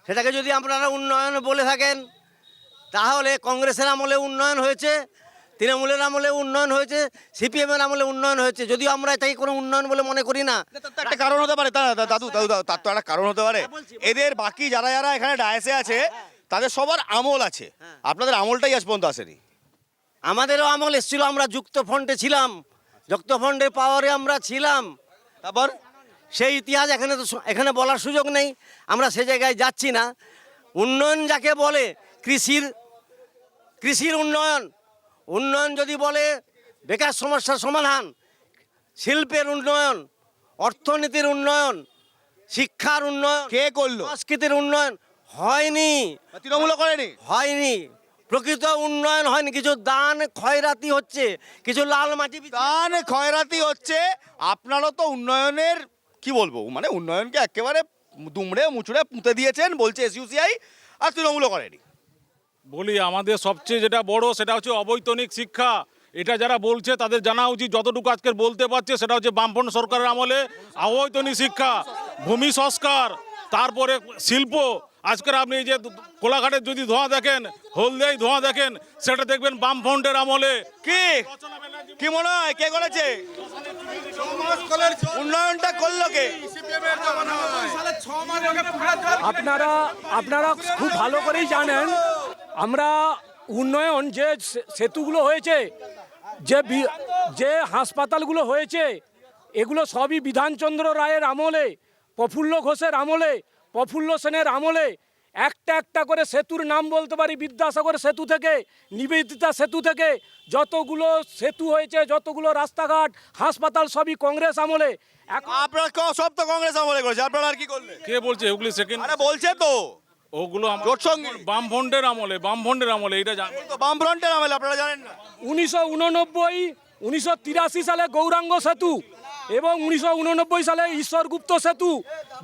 সেটাকে যদি আপনারা উন্নয়ন বলে থাকেন, তাহলে কংগ্রেসের আমলে উন্নয়ন হয়েছে, তৃণমূলের আমলে উন্নয়ন হয়েছে, সিপিএমের আমলে উন্নয়ন হয়েছে। যদিও আমরা এটাকে কোনো উন্নয়ন বলে মনে করি না। একটা কারণ হতে পারে দাদু, তার তো একটা কারণ হতে পারে। এদের বাকি যারা যারা এখানে ডায়াসে আছে, তাদের সবার আমল আছে, আপনাদের আমলটাই আজ পর্যন্ত আসেনি। আমাদেরও আমল এসেছিল, আমরা যুক্ত ফ্রন্টে ছিলাম, যুক্ত ফ্রন্টের পাওয়ারে আমরা ছিলাম। তারপর সেই ইতিহাস এখানে বলার সুযোগ নেই, আমরা সে জায়গায় যাচ্ছি না। উন্নয়ন যাকে বলে, কৃষির উন্নয়ন যদি বলে, বেকার সমস্যার সমাধান, শিল্পের উন্নয়ন, অর্থনীতির উন্নয়ন, শিক্ষার উন্নয়ন, কে করলো? সংস্কৃতির উন্নয়ন হয়নি, তৃণমূল করেনি, হয়নি। প্রকৃত উন্নয়ন হয়নি। কিছু দান খয়রাতি হচ্ছে, কিছু লাল মাটি দান খয়রাতি হচ্ছে। আপনারা তো উন্নয়নের কি বলবো, মানে উন্নয়নকে একেবারে দুমড়ে মুচড়ে পুঁতে দিয়েছেন, বলছে এসইউসিআই, আর তৃণমূল করেনি। বলি আমাদের সবচেয়ে যেটা বড় সেটা হচ্ছে অবৈতনিক শিক্ষা। এটা যারা বলছে তাদের জানা উচিত, যতটুকু আজকে বলতে পারছে সেটা হচ্ছে বামফ্রন্ট সরকারের আমলে অবৈতনিক শিক্ষা, ভূমি সংস্কার, তারপরে শিল্প। আজকের আপনি এই যে কোলাঘাটের যদি ধোঁয়া দেখেন, হলদিয়ায় ধোঁয়া দেখেন, সেটা দেখবেন বামফ্রন্টের আমলে। কি মনে হয় কে করেছে? উন্নয়নটা করলো কে? আপনারা খুব ভালো করেই জানেন, আমরা উন্নয়ন যে সেতুগুলো হয়েছে, যে হাসপাতালগুলো হয়েছে, এগুলো সবই বিধানচন্দ্র রায়ের আমলে, প্রফুল্ল ঘোষের আমলে, প্রফুল্ল সেনের আমলে। একটা একটা করে সেতুর নাম বলতে পারি, বিদ্যাসাগর সেতু থেকে নিবেদিতা সেতু থেকে যতগুলো সেতু হয়েছে, যতগুলো রাস্তাঘাট, হাসপাতাল, সবই কংগ্রেস আমলে। আপনারা সব তো কংগ্রেস আমলে করেছে, আপনারা আর কি করলেন? কে বলছে ওগুলি সেকেন্ড? আরে বলছে তো ওগুলো জোট সঙ্গী বামফ্রন্টের আমলে, এটা জানেন তো, বামফ্রন্টের আমলে, আপনারা জানেন না? 1989 1983 সালে গৌরাঙ্গ সেতু, এবং 1989 সালে ঈশ্বর গুপ্ত সেতু,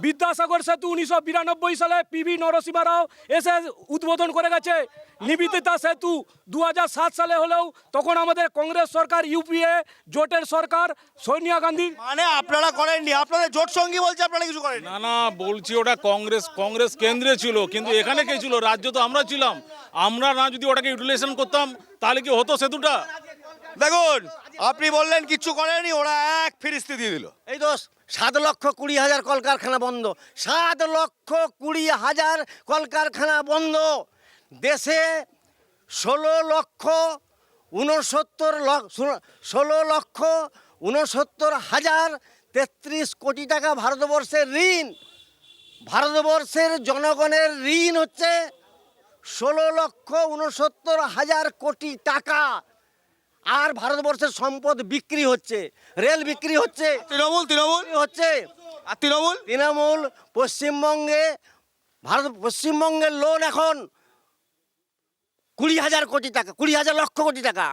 বিদ্যাসাগর সেতু 1992 সালে পিভি নরসিংহ রাও এসে উদ্বোধন করে গেছে। নিবেদিতা সেতু 2007 সালে হলেও তখন আমাদের কংগ্রেস সরকার, ইউপিএ জোটের সরকার, সোনিয়া গান্ধী। মানে আপনারা করেননি, আপনাদের জোট সঙ্গী বলছে আপনারা কিছু করেন। না না, বলছি ওটা কংগ্রেস কেন্দ্রে ছিল, কিন্তু এখানে কে ছিল? রাজ্য তো আমরা ছিলাম। আমরা না যদি ওটাকে ইউটিলাইজেশন করতাম তাহলে কি হতো সেতুটা? দেখুন, আপনি বললেন কিচ্ছু করেনি, ওরা এক ফিরিস্তি দিয়ে দিল। এই দোষ 7,20,000 কলকারখানা বন্ধ, 7,20,000 কলকারখানা বন্ধ। দেশে 16,69,33 কোটি টাকা ভারতবর্ষের ঋণ। ভারতবর্ষের জনগণের ঋণ হচ্ছে 16,69,000 কোটি টাকা। আর ভারতবর্ষের সম্পদ বিক্রি হচ্ছে, রেল বিক্রি হচ্ছে, তৃণমূল হচ্ছে। আর তৃণমূল পশ্চিমবঙ্গের লোন এখন 20,000 কোটি টাকা, 20,000 লক্ষ কোটি টাকা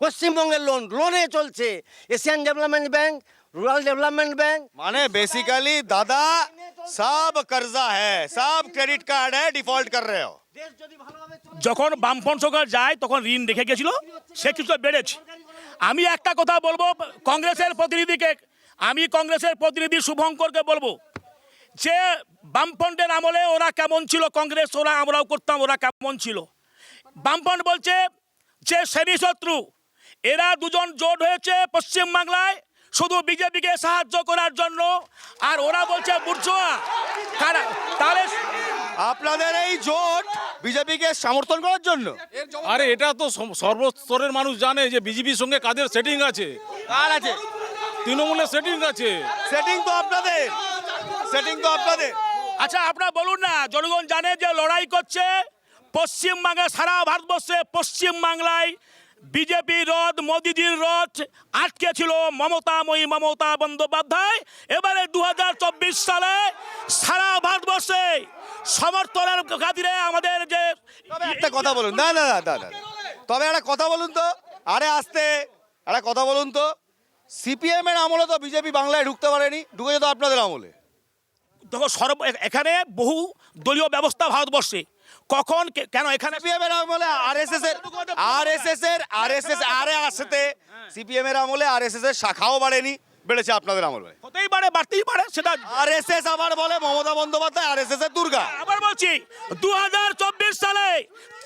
পশ্চিমবঙ্গের লোনে চলছে। Asian development bank, rural development bank. মানে বেসিক্যালি দাদা সব कर्जा है, सब क्रेडिट कार्ड है, डिफॉल्ट कर रहे हो। যখন বামফ্রন্ট সরকার যায় তখন ঋণ রেখে গেছিল, সে কিছু বেড়েছে। আমি একটা কথা বলবো কংগ্রেসের প্রতিনিধি শুভঙ্করকে বলবো যে বামফ্রন্টের আমলে ওরা কেমন ছিল, কংগ্রেস ওরা আমরাও করতাম, ওরা কেমন ছিল। বামফ্রন্ট বলছে যে শ্রেণী শত্রু, এরা দুজন জোট হয়েছে পশ্চিমবাংলায় শুধু বিজেপিকে সাহায্য করার জন্য, আর ওরা বলছে বুর্জোয়া। তাহলে আপনাদের এই জোট বিজেপিকে সমর্থন করার জন্য। আরে এটা তো সর্বস্তরের মানুষ জানে যে বিজেপির সঙ্গে কাদের সেটিং আছে। কার আছে? তৃণমূলের সেটিং আছে। সেটিং তো আপনাদের। আচ্ছা আপনারা বলুন না, জনগণ জানে যে লড়াই করছে পশ্চিমবাংলা, সারা ভারতবর্ষে পশ্চিমবাংলায় বিজেপি রথ, মোদিজির রথ আটকে ছিল মমতা বন্দ্যোপাধ্যায়। এবারে 2024 সালে সারা ভারতবর্ষে সমর্থনের খাতিরে আমাদের যে একটা কথা বলুন, না তবে একটা কথা বলুন তো, আরে আসতে একটা কথা বলুন তো, সিপিএম এর আমলে তো বিজেপি বাংলায় ঢুকতে পারেনি, ঢুকেছে তো আপনাদের আমলে। দেখো এখানে বহু দলীয় ব্যবস্থা ভারতবর্ষে, কখন কেন এখানে সিপিএম এর আমলে সিপিএম এর আমলে আরএসএস এর শাখাও বাড়েনি, বেড়েছে আপনাদের আমলে। হতেই পারে, বাড়তেই পারে, সেটা আরএসএস আবার বলে মমতা বন্দ্যোপাধ্যায় আরএসএস এর দুর্গা। আবার বলছি 2024 সালে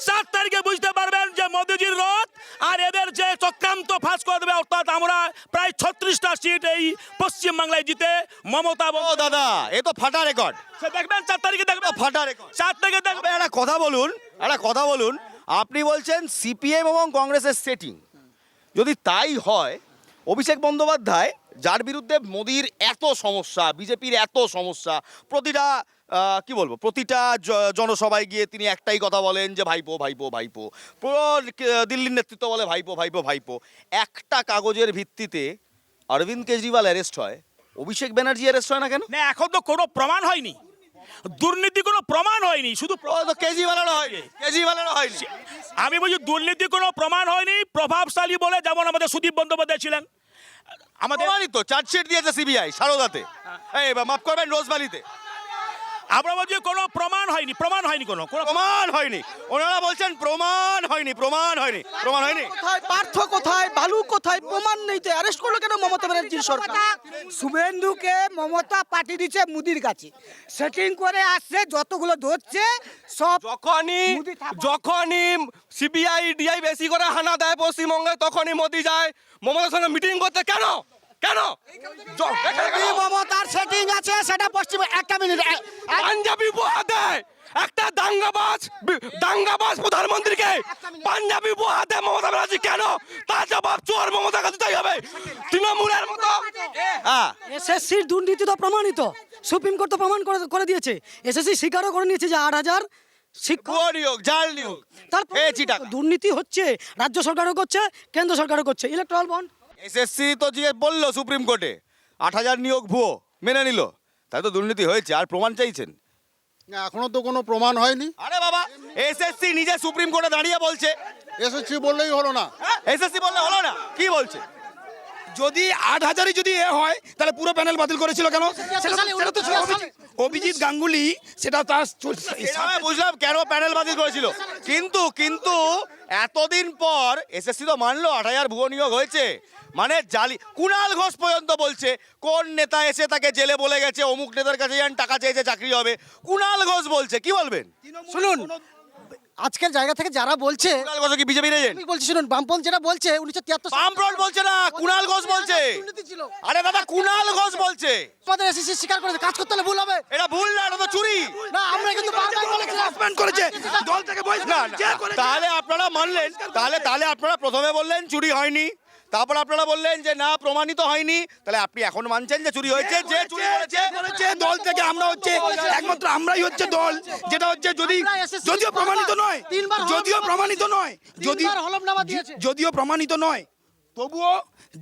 4 তারিখে বুঝতে পারবেন যে মোদিজির রথ আর এদের যে চক্রান্ত ফাঁস করে দেবে। অর্থাৎ আমরা প্রায় 36টা সিট এই পশ্চিমবাংলায় জিতে মমতা। ও দাদা, এ তো ফাটা রেকর্ড। সে দেখবেন 4 তারিখে দেখবেন, ফাটা রেকর্ড। 4 তারিখে দেখবেন। একটা কথা বলুন, আপনি বলছেন সিপিএম এবং কংগ্রেসের সেটিং। যদি তাই হয়, অভিষেক বন্দ্যোপাধ্যায় যার বিরুদ্ধে মোদির এত সমস্যা, বিজেপির এত সমস্যা, প্রতিটা জনসভায় গিয়ে তিনি একটাই কথা বলেন যে ভাইপো ভাইপো ভাইপো, পুরো দিল্লির নেতৃত্ব বলে ভাইপো ভাইপো ভাইপো। একটা কাগজের ভিত্তিতে অরবিন্দ কেজরিওয়াল অ্যারেস্ট হয়, অভিষেক ব্যানার্জি অ্যারেস্ট হয় না কেন? না, এখন তো কোনো প্রমাণ হয়নি, দুর্নীতি কোনো প্রমাণ হয়নি, শুধু কেজরিওয়ালেরও হয়নি। আমি বলছি দুর্নীতি কোনো প্রমাণ হয়নি। প্রভাবশালী বলে যেমন আমাদের সুদীপ বন্দ্যোপাধ্যায় ছিলেন, আমাদের তো চার্জশিট দিয়েছে সিবিআই সারদাতে, মাফ করবেন রোজবালিতে। আমরা বলছি কোনো প্রমাণ হয়নি, প্রমাণ হয়নি। ওনারা বলছেন প্রমাণ হয়নি। কোথায় পার্থ, কোথায় বালু, কোথায় প্রমাণ নেই তো অ্যারেস্ট করলো কেন মমতা ব্যানার্জির সরকার? শুভেন্দুকে মমতা পাঠিয়ে দিচ্ছে মুদির কাছে, সেটিং করে আসছে, যতগুলো ধরছে সব। যখনই সিবিআই ডিআই বেশি করে হানা দেয় পশ্চিমবঙ্গে, তখনই মোদি যায় মমতার সঙ্গে মিটিং করতে। কেন মমতার সেটিং আছে সেটা পশ্চিম। একটা মিনিট, পাঞ্জাবি উপহার দেয় একটা দাঙ্গাবাজ প্রধানমন্ত্রীকে, পাঞ্জাবি উপহার দেয় মমতা ব্যানার্জি। কেন? তার জবাব চোর মমতা কাছে তাই হবে। তৃণমূলের মতো এসএসসির দুর্নীতি তো প্রমাণিত, সুপ্রিম কোর্ট তো প্রমাণ করে দিয়েছে। এসএসসি স্বীকারও করে নিয়েছে যে 8,000 দুর্নীতি হচ্ছে, রাজ্য সরকারও করছে, কেন্দ্র সরকারও করছে। ইলেকট্রাল বন্ড এসএসসি তো যে বললো সুপ্রিম কোর্টে 8,000 নিয়োগ ভুয়ো, মেনে নিল, তাই তো দুর্নীতি হয়েছে। আর প্রমাণ চাইছেন? এখনো তো কোনো প্রমাণ হয়নি। আরে বাবা, এসএসসি নিজে সুপ্রিম কোর্টে দাঁড়িয়ে বলছে। এসএসসি বললেই হলো না। এসএসসি বললে হলো না? কি বলছে? যদি 8,000-ই যদি এ হয় তাহলে পুরো প্যানেল বাতিল করেছিল কেন? সেটা তো অভিজিৎ গাঙ্গুলি সেটা তার এটা আমি বুঝলাম কেন প্যানেল বাতিল করেছিল, কিন্তু এতদিন পর এসএসসি তো মানলো 8,000 ভুয়ো নিয়োগ হয়েছে, মানে জালি। কুণাল ঘোষ পর্যন্ত বলছে কোন নেতা এসে তাকে জেলে বলে গেছে অমুক নেতার কাছে যান টাকা চেয়েছে চাকরি হবে, কুণাল ঘোষ বলছে। কি বলবেন? শুনুন, আজকের জায়গা থেকে যারা বলছে, কুণাল ঘোষ কি বিজেপি এজেন্ট? আমি বলছি শুনুন, বামপন্থ যেটা বলছে 1973 বামফ্রন্ট বলছে না, কুণাল ঘোষ বলছে। দুর্নীতি ছিল। আরে দাদা কুণাল ঘোষ বলছে। আমাদের এসএসসি স্বীকার করে কাজ করতে হলে ভুল হবে এটা ভুল না, এটা তো চুরি। না, আমরা কিন্তু বারবার বলেছিলাম সাসপেন্ড করেছে দল থেকে না, তাহলে আপনারা মানলেন, তাহলে আপনারা প্রথমে বললেন চুরি হয়নি, তারপর আপনারা বললেন যে না প্রমাণিত হয়নি, তাহলে আপনি এখন মানছেন যে চুরি হয়েছে, যে চুরি করেছে দল থেকে আমরা হচ্ছে একমাত্র আমরাই হচ্ছে দল যেটা হচ্ছে যদিও প্রমাণিত নয়, যদিও প্রমাণিত নয় তবুও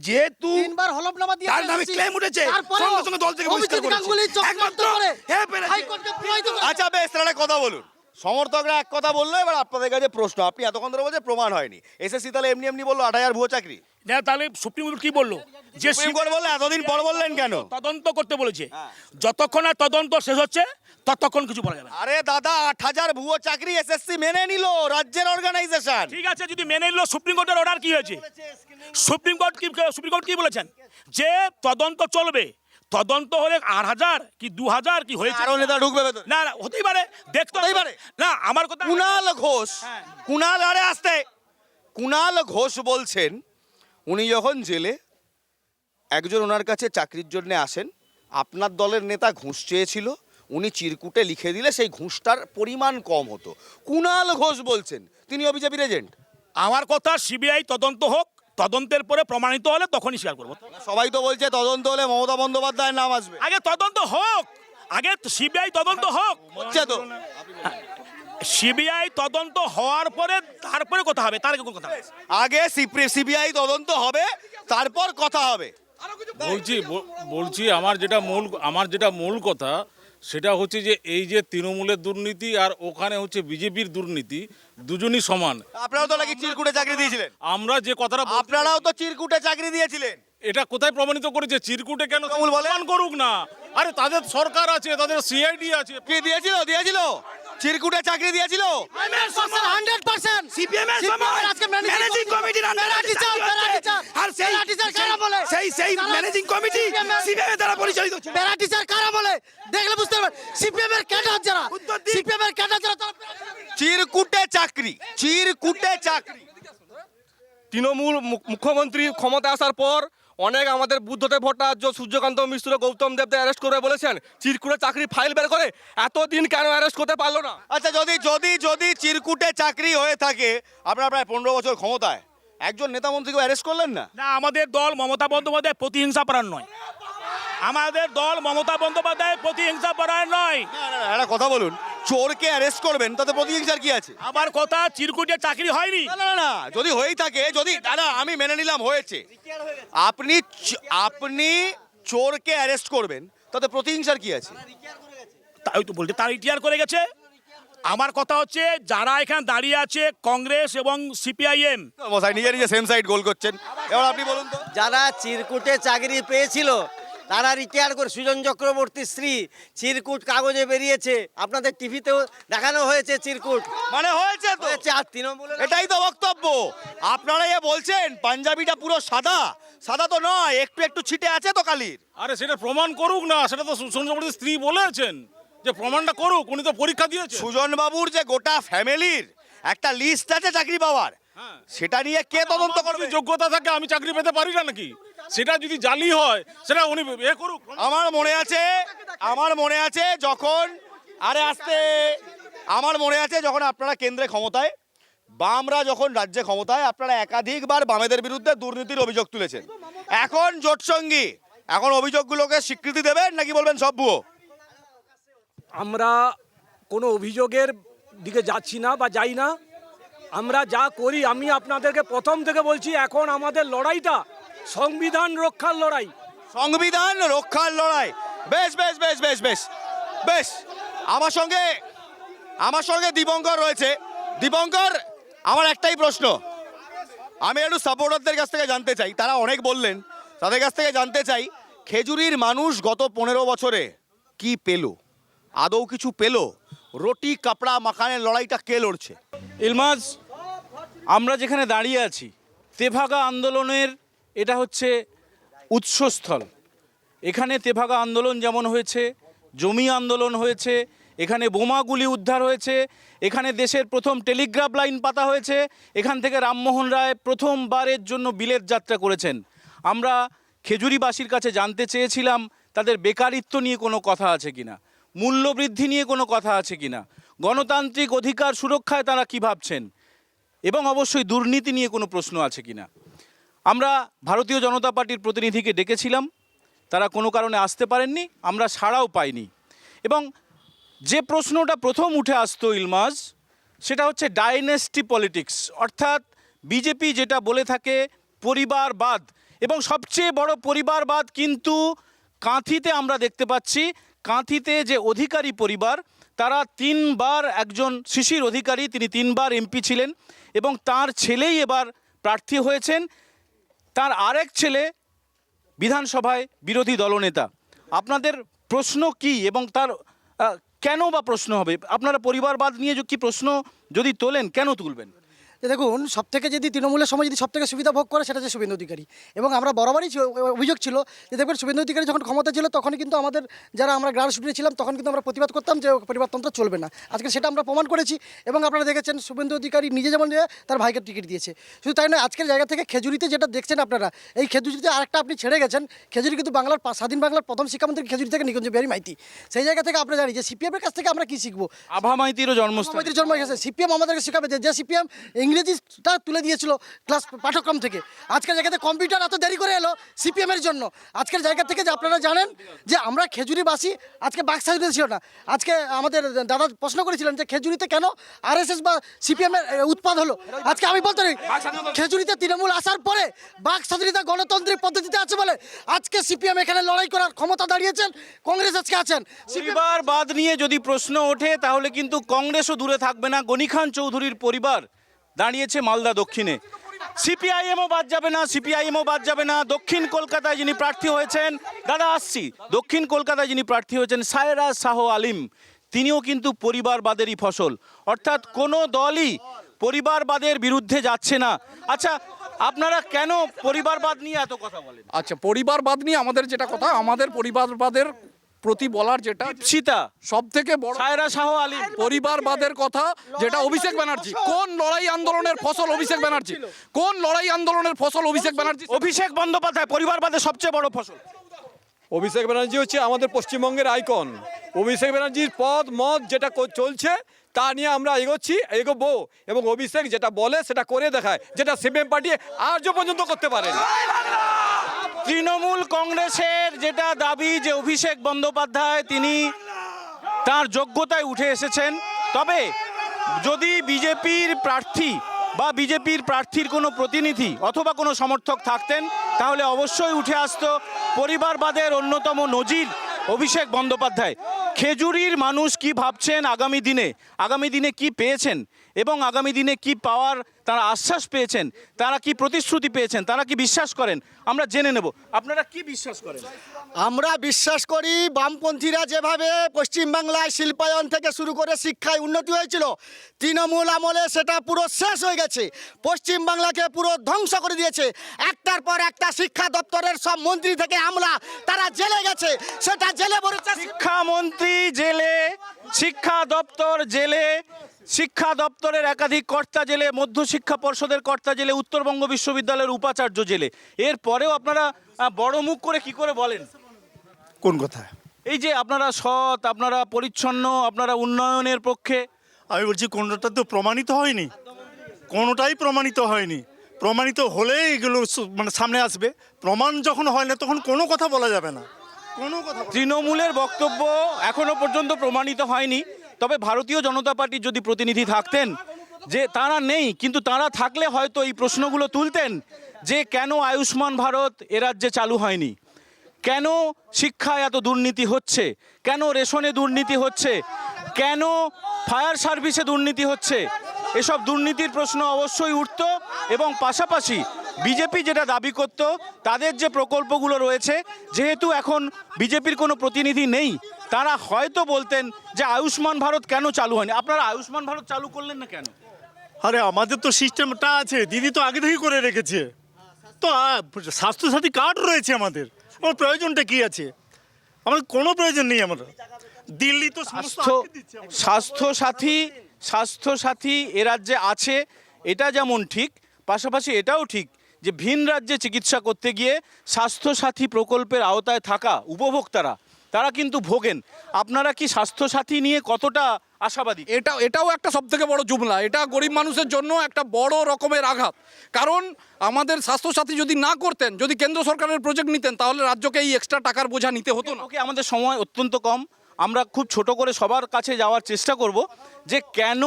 যেহেতু তিনবার হলফনামা দিয়ে তার নামে ক্লেম উঠেছে সঙ্গে সঙ্গে দল থেকে বহিষ্কার করেছে একমাত্র হাইকোর্টকে প্রভাবিত করে। আচ্ছা বেশ, তাহলে কথা বলুন। সমর্থকরা এক কথা বললো, এবার আপনাদের কাছে প্রশ্ন, আপনি এতক্ষণ ধরে বলছেন প্রমাণ হয়নি, এসএসসি তাহলে এমনি বললো 8,000 ভুয়ো চাকরি। না, তাহলে সুপ্রিম কোর্ট কি বললো? যে সুপ্রিম কোর্ট বললো এতদিন পর বললেন কেন? তদন্ত করতে বলেছে, যতক্ষণ না তদন্ত শেষ হচ্ছে ততক্ষণ কিছু বলা যাবে না। আরে দাদা 8,000 ভুয়ো চাকরি এসএসসি মেনে নিল, রাজ্যের অর্গানাইজেশন। ঠিক আছে, যদি মেনে নিল, সুপ্রিম কোর্টের অর্ডার কি হয়েছে? সুপ্রিম কোর্ট কি বলেছেন? যে তদন্ত চলবে, তদন্ত হলে 8,000 কি 2,000 কি হয়েছে, আরো নেতা ঢুকবে ভেতরে। না না, হতেই পারে, দেখতে হতেই পারে। না, আমার কথা কুণাল ঘোষ, কুণাল ঘোষ বলছেন উনি যখন জেলে একজন ওনার কাছে চাকরির জন্য আসেন, আপনার দলের নেতা ঘুষ চেয়েছিল, উনি চিরকুটে লিখে দিলে সেই ঘুষটার পরিমাণ কম হতো। কুণাল ঘোষ বলছেন তিনিও বিজেপির এজেন্ট। আমার কথা সিবিআই তদন্ত হোক, তদন্তের পরে প্রমাণিত হলে তখনই স্বীকার করবো। সবাই তো বলছে তদন্ত হলে মমতা বন্দ্যোপাধ্যায়ের নাম আসবে। আগে তদন্ত হোক, আগে সিবিআই তদন্ত হোক, হচ্ছে তো। সিবিআই তদন্ত হওয়ার পরে তারপরে কথা হবে, তার আগে কোনো কথা হবে? আগে সিবিআই তদন্ত হবে, তারপর কথা হবে। বলছি আমার যেটা মূল কথা সেটা হচ্ছে যে এই যে তৃণমূলের দুর্নীতি আর ওখানে হচ্ছে বিজেপির দুর্নীতি, দুজনই সমান। আপনারাও তো নাকি চিরকুটে চাকরি দিয়েছিলেন। আমরা যে কথাটা আপনারাও তো চিরকুটে চাকরি দিয়েছিলেন। এটা কোথায় প্রমাণিত করেছে? চিরকুটে কেন তৃণমূল বলে? প্রমাণ করুক না। আরে তাদের সরকার আছে, তাদের সিআইডি আছে। কি দিয়েছিল চিরকুটে চাকরি দিয়েছিল। 100% সিপিএম এর সময় আজকে ম্যানেজিং কমিটির আন্ডারে আর সেই ম্যানেজিং কমিটি সিপিএম দ্বারা পরিচালিত ছিল। প্যারা টিচার কারা বলে দেখলে বুঝতে পারবেন। সিপিএম এর ক্যাডার যারা, সিপিএম এর ক্যাডার যারা চিরকুটে চাকরি। তৃণমূল মুখ্যমন্ত্রী ক্ষমতা আসার পর অনেক আমাদের বুদ্ধদেব ভট্টাচার্য, সূর্যকান্ত মিশ্র, গৌতম দেবকে অ্যারেস্ট করবে বলেছেন। চিরকুটে চাকরি ফাইল বের করে এতদিন কেন অ্যারেস্ট করতে পারলো না? আচ্ছা যদি চিরকুটে চাকরি হয়ে থাকে, আপনারা প্রায় 15 বছর ক্ষমতায়, একজন নেতা মন্ত্রীকে অ্যারেস্ট করলেন না? না, আমাদের দল মমতা বন্দ্যোপাধ্যায় প্রতিহিংসা পরায়ণ নয়। আমাদের দল মমতা বন্দ্যোপাধ্যায় প্রতিহিংসা পরায়ণ নয়। একটা কথা বলুন, চোরকে অ্যারেস্ট করবেন তাতে প্রতিহিংসার কি আছে? আমার কথা, চিরকুটে চাকরি হয়নি। না, যদি হয়েই থাকে, যদি দাদা আমি মেনে নিলাম হয়েছে, আপনি চোরকে অ্যারেস্ট করবেন তাতে প্রতিহিংসার কি আছে? তাই তো বলতে, তার রিটায়ার করে গেছে। আমার কথা হচ্ছে যারা এখানে দাঁড়িয়ে আছে, কংগ্রেস এবং সিপিআইএম, মশাই নিজে সেম সাইড গোল করছেন। এবার আপনি বলুন তো। যারা চিরকুটে চাকরি পেয়েছিল তারা রিটায়ার করে, সুজন চক্রবর্তীর স্ত্রী চিরকুট কাগজে বেরিয়েছে, আপনাদের টিভিতেও দেখানো হয়েছে চিরকুট, মানে হয়েছে তো। আর তৃণমূলের এটাই তো বক্তব্য। আপনারা এ বলছেন পাঞ্জাবিটা পুরো সাদা তো নয়, একটু ছিটে আছে তো কালির। আরে সেটা প্রমাণ করুক না, সেটা তো সুজন চক্রবর্তীর স্ত্রী বলেছেন যে প্রমাণটা করুক, উনি তো পরীক্ষা দিয়েছেন। সুজন বাবুর যে গোটা ফ্যামিলির একটা লিস্ট আছে চাকরি পাওয়ার, সেটা নিয়ে কে তদন্ত করবে? যোগ্যতা থাকে আমি চাকরি পেতে পারি না নাকি? সেটা যদি জালি হয় সেটা উনি করুক। আমার মনে আছে যখন আমার মনে আছে যখন আপনারা কেন্দ্রে ক্ষমতায়, বামরা যখন রাজ্যে ক্ষমতায়, আপনারা একাধিকবার বামেদের বিরুদ্ধে দুর্নীতির অভিযোগ তুলেছেন। এখন জোটসঙ্গী, এখন অভিযোগগুলোকে স্বীকৃতি দেবেন নাকি বলবেন সব ভুয়ো? আমরা কোনো অভিযোগের দিকে যাচ্ছি না বা যাই না। আমরা যা করি, আমি আপনাদেরকে প্রথম থেকে বলছি, এখন আমাদের লড়াইটা সংবিধান রক্ষার লড়াই। সংবিধান রক্ষার লড়াই। বেশ বেশ বেশ বেশ বেশ বেশ আমার সঙ্গে দীপঙ্কর রয়েছে। দীপঙ্কর, আমার একটাই প্রশ্ন, আমি একটু সাপোর্টারদের কাছ থেকে জানতে চাই। তারা অনেক বললেন তাদের কাছ থেকে জানতে চাই খেজুরির মানুষ গত 15 বছরে কি পেল, আদৌ কিছু পেল? রুটি কাপড়া মাখানের লড়াইটা কে লড়ছে? ইলমাজ, আমরা যেখানে দাঁড়িয়ে আছি তেভাগা আন্দোলনের এটা হচ্ছে উৎসস্থল। এখানে তেভাগা আন্দোলন যেমন হয়েছে, জমি আন্দোলন হয়েছে, এখানে বোমাগুলি উদ্ধার হয়েছে, এখানে দেশের প্রথম টেলিগ্রাফ লাইন পাতা হয়েছে, এখান থেকে রামমোহন রায় প্রথমবারের জন্য বিলেত যাত্রা করেছেন। আমরা খেজুরিবাসীর কাছে জানতে চেয়েছিলাম তাদের বেকারিত্ব নিয়ে কোনো কথা আছে কিনা, মূল্যবৃদ্ধি নিয়ে কোনো কথা আছে কিনা, গণতান্ত্রিক অধিকার সুরক্ষায় তারা কী ভাবছেন, এবং অবশ্যই দুর্নীতি নিয়ে কোনো প্রশ্ন আছে কিনা। আমরা ভারতীয় জনতা পার্টির প্রতিনিধিকে ডেকেছিলাম, তারা কোনো কারণে আসতে পারেননি, আমরা সাড়াও পাইনি। এবং যে প্রশ্নটা প্রথম উঠে আসতো ইলমাজ, সেটা হচ্ছে ডাইনেস্টি পলিটিক্স, অর্থাৎ বিজেপি যেটা বলে থাকে পরিবারবাদ, এবং সবচেয়ে বড় পরিবারবাদ কিন্তু কাঁথিতে আমরা দেখতে পাচ্ছি। কাঁথিতে যে অধিকারী পরিবার, তারা 3 বার, একজন শিশির অধিকারী তিনি 3 বার এমপি ছিলেন এবং তার ছেলেই এবার প্রার্থী হয়েছেন, তার আরেক ছেলে বিধানসভায় বিরোধী দলনেতা। আপনাদের প্রশ্ন কি এবং তার কেন বা প্রশ্ন হবে? আপনারা পরিবারবাদ নিয়ে কি প্রশ্ন যদি তোলেন, কেন তুলবেন? দেখুন, সব থেকে যদি তৃণমূলের সময় যদি সব থেকে সুবিধা ভোগ করে সেটা হচ্ছে শুভেন্দু অধিকারী। এবং আমরা বরাবরই অভিযোগ ছিল যে দেখবেন শুভেন্দু অধিকারী যখন ক্ষমতা ছিল তখনই কিন্তু আমাদের যারা আমরা গ্রাস রুটে ছিলাম তখন কিন্তু আমরা প্রতিবাদ করতাম যে পরিবারতন্ত্র চলবে না। আজকে সেটা আমরা প্রমাণ করেছি এবং আপনারা দেখেছেন শুভেন্দু অধিকারী নিজে যেমন তার ভাইকে টিকিট দিয়েছে। শুধু তাই নয়, আজকের জায়গা থেকে খেজুরিতে যেটা দেখছেন আপনারা, এই খেজুরিতে আরেকটা আপনি ছেড়ে গেছেন। খেজুরি কিন্তু বাংলার স্বাধীন বাংলার প্রথম শিক্ষামন্ত্রী খেজুরি থেকে নিকুঞ্জ বিহারী মাইতি। সেই জায়গা থেকে আমরা জানি যে সিপিএমের কাছ থেকে আমরা কী শিখবো। আভা মাইতিরও জন্মস্থান, মাইতির জন্ম হয়েছে। সিপিএম আমাদেরকে শেখাবে যে সিপিএম ইংরেজিটা তুলে দিয়েছিল ক্লাস পাঠ্যক্রম থেকে, আজকের জায়গাতে কম্পিউটার এত দেরি করে এলো সিপিএমের জন্য। আজকের জায়গা থেকে যে আপনারা জানেন যে আমরা খেজুরিবাসী, আজকে বাক স্বাধীনতা ছিল না। আজকে আমাদের দাদা প্রশ্ন করেছিলেন যে খেজুরিতে কেন আরএসএস বা সিপিএমের উৎপাদ হলো। আজকে আমি বলতে পারি খেজুরিতে তৃণমূল আসার পরে বাক স্বাধীনতা গণতান্ত্রিক পদ্ধতিতে আছে বলে আজকে সিপিএম এখানে লড়াই করার ক্ষমতা দাঁড়িয়েছেন, কংগ্রেস আজকে আছেন। পরিবারবাদ নিয়ে যদি প্রশ্ন ওঠে তাহলে কিন্তু কংগ্রেসও দূরে থাকবে না। গনি খান চৌধুরীর পরিবার দাঁড়িয়েছে মালদা দক্ষিণে, সিপিআইএমও বাদ যাবে না, সিপিআইএমও বাদ যাবে না। দক্ষিণ কলকাতায় যিনি প্রার্থী হয়েছেন, দাদা আসছি, দক্ষিণ কলকাতায় যিনি প্রার্থী হয়েছেন সায়রা শাহ আলিম, তিনিও কিন্তু পরিবারবাদেরই ফসল, অর্থাৎ কোনো দলই পরিবারবাদের বিরুদ্ধে যাচ্ছে না। আচ্ছা, আপনারা কেন পরিবারবাদ নিয়ে এত কথা বলেন? আচ্ছা, পরিবারবাদ নিয়ে আমাদের যেটা কথা, আমাদের পরিবারবাদের প্রতি বলার যেটা সীতা সব থেকে বড় সায়রা শাহ আলিম, পরিবারবাদের কথা যেটা অভিষেক ব্যানার্জি, কোন লড়াই আন্দোলনের ফসল অভিষেক ব্যানার্জি, কোন লড়াই আন্দোলনের ফসল অভিষেক ব্যানার্জি? অভিষেক বন্দ্যোপাধ্যায় পরিবারবাদের সবচেয়ে বড় ফসল। অভিষেক ব্যানার্জি হচ্ছে আমাদের পশ্চিমবঙ্গের আইকন। অভিষেক ব্যানার্জির পদ মত যেটা চলছে তা নিয়ে আমরা এগোবো, এবং অভিষেক যেটা বলে সেটা করে দেখায়, যেটা সিপিএম পার্টি আজও পর্যন্ত করতে পারেনি। তৃণমূল কংগ্রেসের যেটা দাবি যে অভিষেক বন্দ্যোপাধ্যায় তিনি তার যোগ্যতায় উঠে এসেছেন, তবে যদি বিজেপির প্রার্থী বা বিজেপির প্রার্থীর কোনো প্রতিনিধি অথবা কোনো সমর্থক থাকতেন তাহলে অবশ্যই উঠে আসতো পরিবারবাদের অন্যতম নজির অভিষেক বন্দ্যোপাধ্যায়। খেজুরির মানুষ কি ভাবছেন আগামী দিনে কি পেয়েছেন এবং আগামী দিনে কি পাওয়ার তারা আশ্বাস পেয়েছেন, তারা কি প্রতিশ্রুতি পেয়েছেন, তারা কি বিশ্বাস করেন, আমরা জেনে নেব। আপনারা কি বিশ্বাস করেন? আমরা বিশ্বাস করি বামপন্থীরা যেভাবে পশ্চিমবাংলায় শিল্পায়ন থেকে শুরু করে শিক্ষায় উন্নতি হয়েছিল, তৃণমূল আমলে সেটা পুরো শেষ হয়ে গেছে। পশ্চিমবাংলাকে পুরো ধ্বংস করে দিয়েছে। একটার পর একটা শিক্ষা দপ্তরের সব মন্ত্রী থেকে আমলা তারা জেলে গেছে, সেটা জেলে ভরেছে। শিক্ষামন্ত্রী জেলে, শিক্ষা দপ্তর জেলে, শিক্ষা দপ্তরের একাধিক কর্তা জেলে, মধ্যশিক্ষা পর্ষদের কর্তা জেলে, উত্তরবঙ্গ বিশ্ববিদ্যালয়ের উপাচার্য জেলে। এর পরেও আপনারা বড় মুখ করে কি করে বলেন? কোন কথা? এই যে আপনারা সৎ, আপনারা পরিচ্ছন্ন, আপনারা উন্নয়নের পক্ষে। আমি বলছি কোনোটা তো প্রমাণিত হয়নি, কোনোটাই প্রমাণিত হয়নি। প্রমাণিত হলে এগুলো মানে সামনে আসবে। প্রমাণ যখন হয় না তখন কোনো কথা বলা যাবে না, কোনো কথা। তৃণমূলের বক্তব্য এখনো পর্যন্ত প্রমাণিত হয়নি, তবে ভারতীয় জনতা পার্টির যদি প্রতিনিধি থাকতেন, যে তারা নেই কিন্তু তারা থাকলে হয়তো এই প্রশ্নগুলো তুলতেন যে কেন আয়ুষ্মান ভারত এ রাজ্যে চালু হয়নি, কেন শিক্ষায় এত দুর্নীতি হচ্ছে, কেন রেশনে দুর্নীতি হচ্ছে, কেন ফায়ার সার্ভিসে দুর্নীতি হচ্ছে। এসব দুর্নীতির প্রশ্ন অবশ্যই উঠত এবং পাশাপাশি বিজেপি যেটা দাবি করত তাদের যে প্রকল্পগুলো রয়েছে, যেহেতু এখন বিজেপির কোনো প্রতিনিধি নেই, তারা হয়তো বলতেন যে আয়ুষ্মান ভারত কেন চালু হয়নি। আপনারা আয়ুষ্মান ভারত চালু করলেন না কেন? আরে আমাদের তো সিস্টেমটা আছে, দিদি তো আগে থেকেই করে রেখেছে। তো স্বাস্থ্যসাথী কার্ড রয়েছে আমাদের, আমার প্রয়োজনটা কি আছে? আমাদের কোনো প্রয়োজন নেই। আমরা দিল্লি তো স্বাস্থ্যসাথী এ রাজ্যে আছে, এটা যেমন ঠিক, পাশাপাশি এটাও ঠিক যে ভিন রাজ্যে চিকিৎসা করতে গিয়ে স্বাস্থ্যসাথী প্রকল্পের আওতায় থাকা উপভোক্তারা তারা কিন্তু ভোগেন। আপনারা কি স্বাস্থ্যসাথী নিয়ে কতটা আশাবাদী? এটাও একটা সবথেকে বড় জুমলা। এটা গরিব মানুষের জন্য একটা বড় রকমের আঘাত। কারণ আমাদের স্বাস্থ্যসাথী যদি না করতেন, যদি কেন্দ্র সরকারের প্রজেক্ট নিতেন, তাহলে রাজ্যকে এই এক্সট্রা টাকার বোঝা নিতে হতো না। ওকে, আমাদের সময় অত্যন্ত কম, আমরা খুব ছোট করে সবার কাছে যাওয়ার চেষ্টা করব যে কেন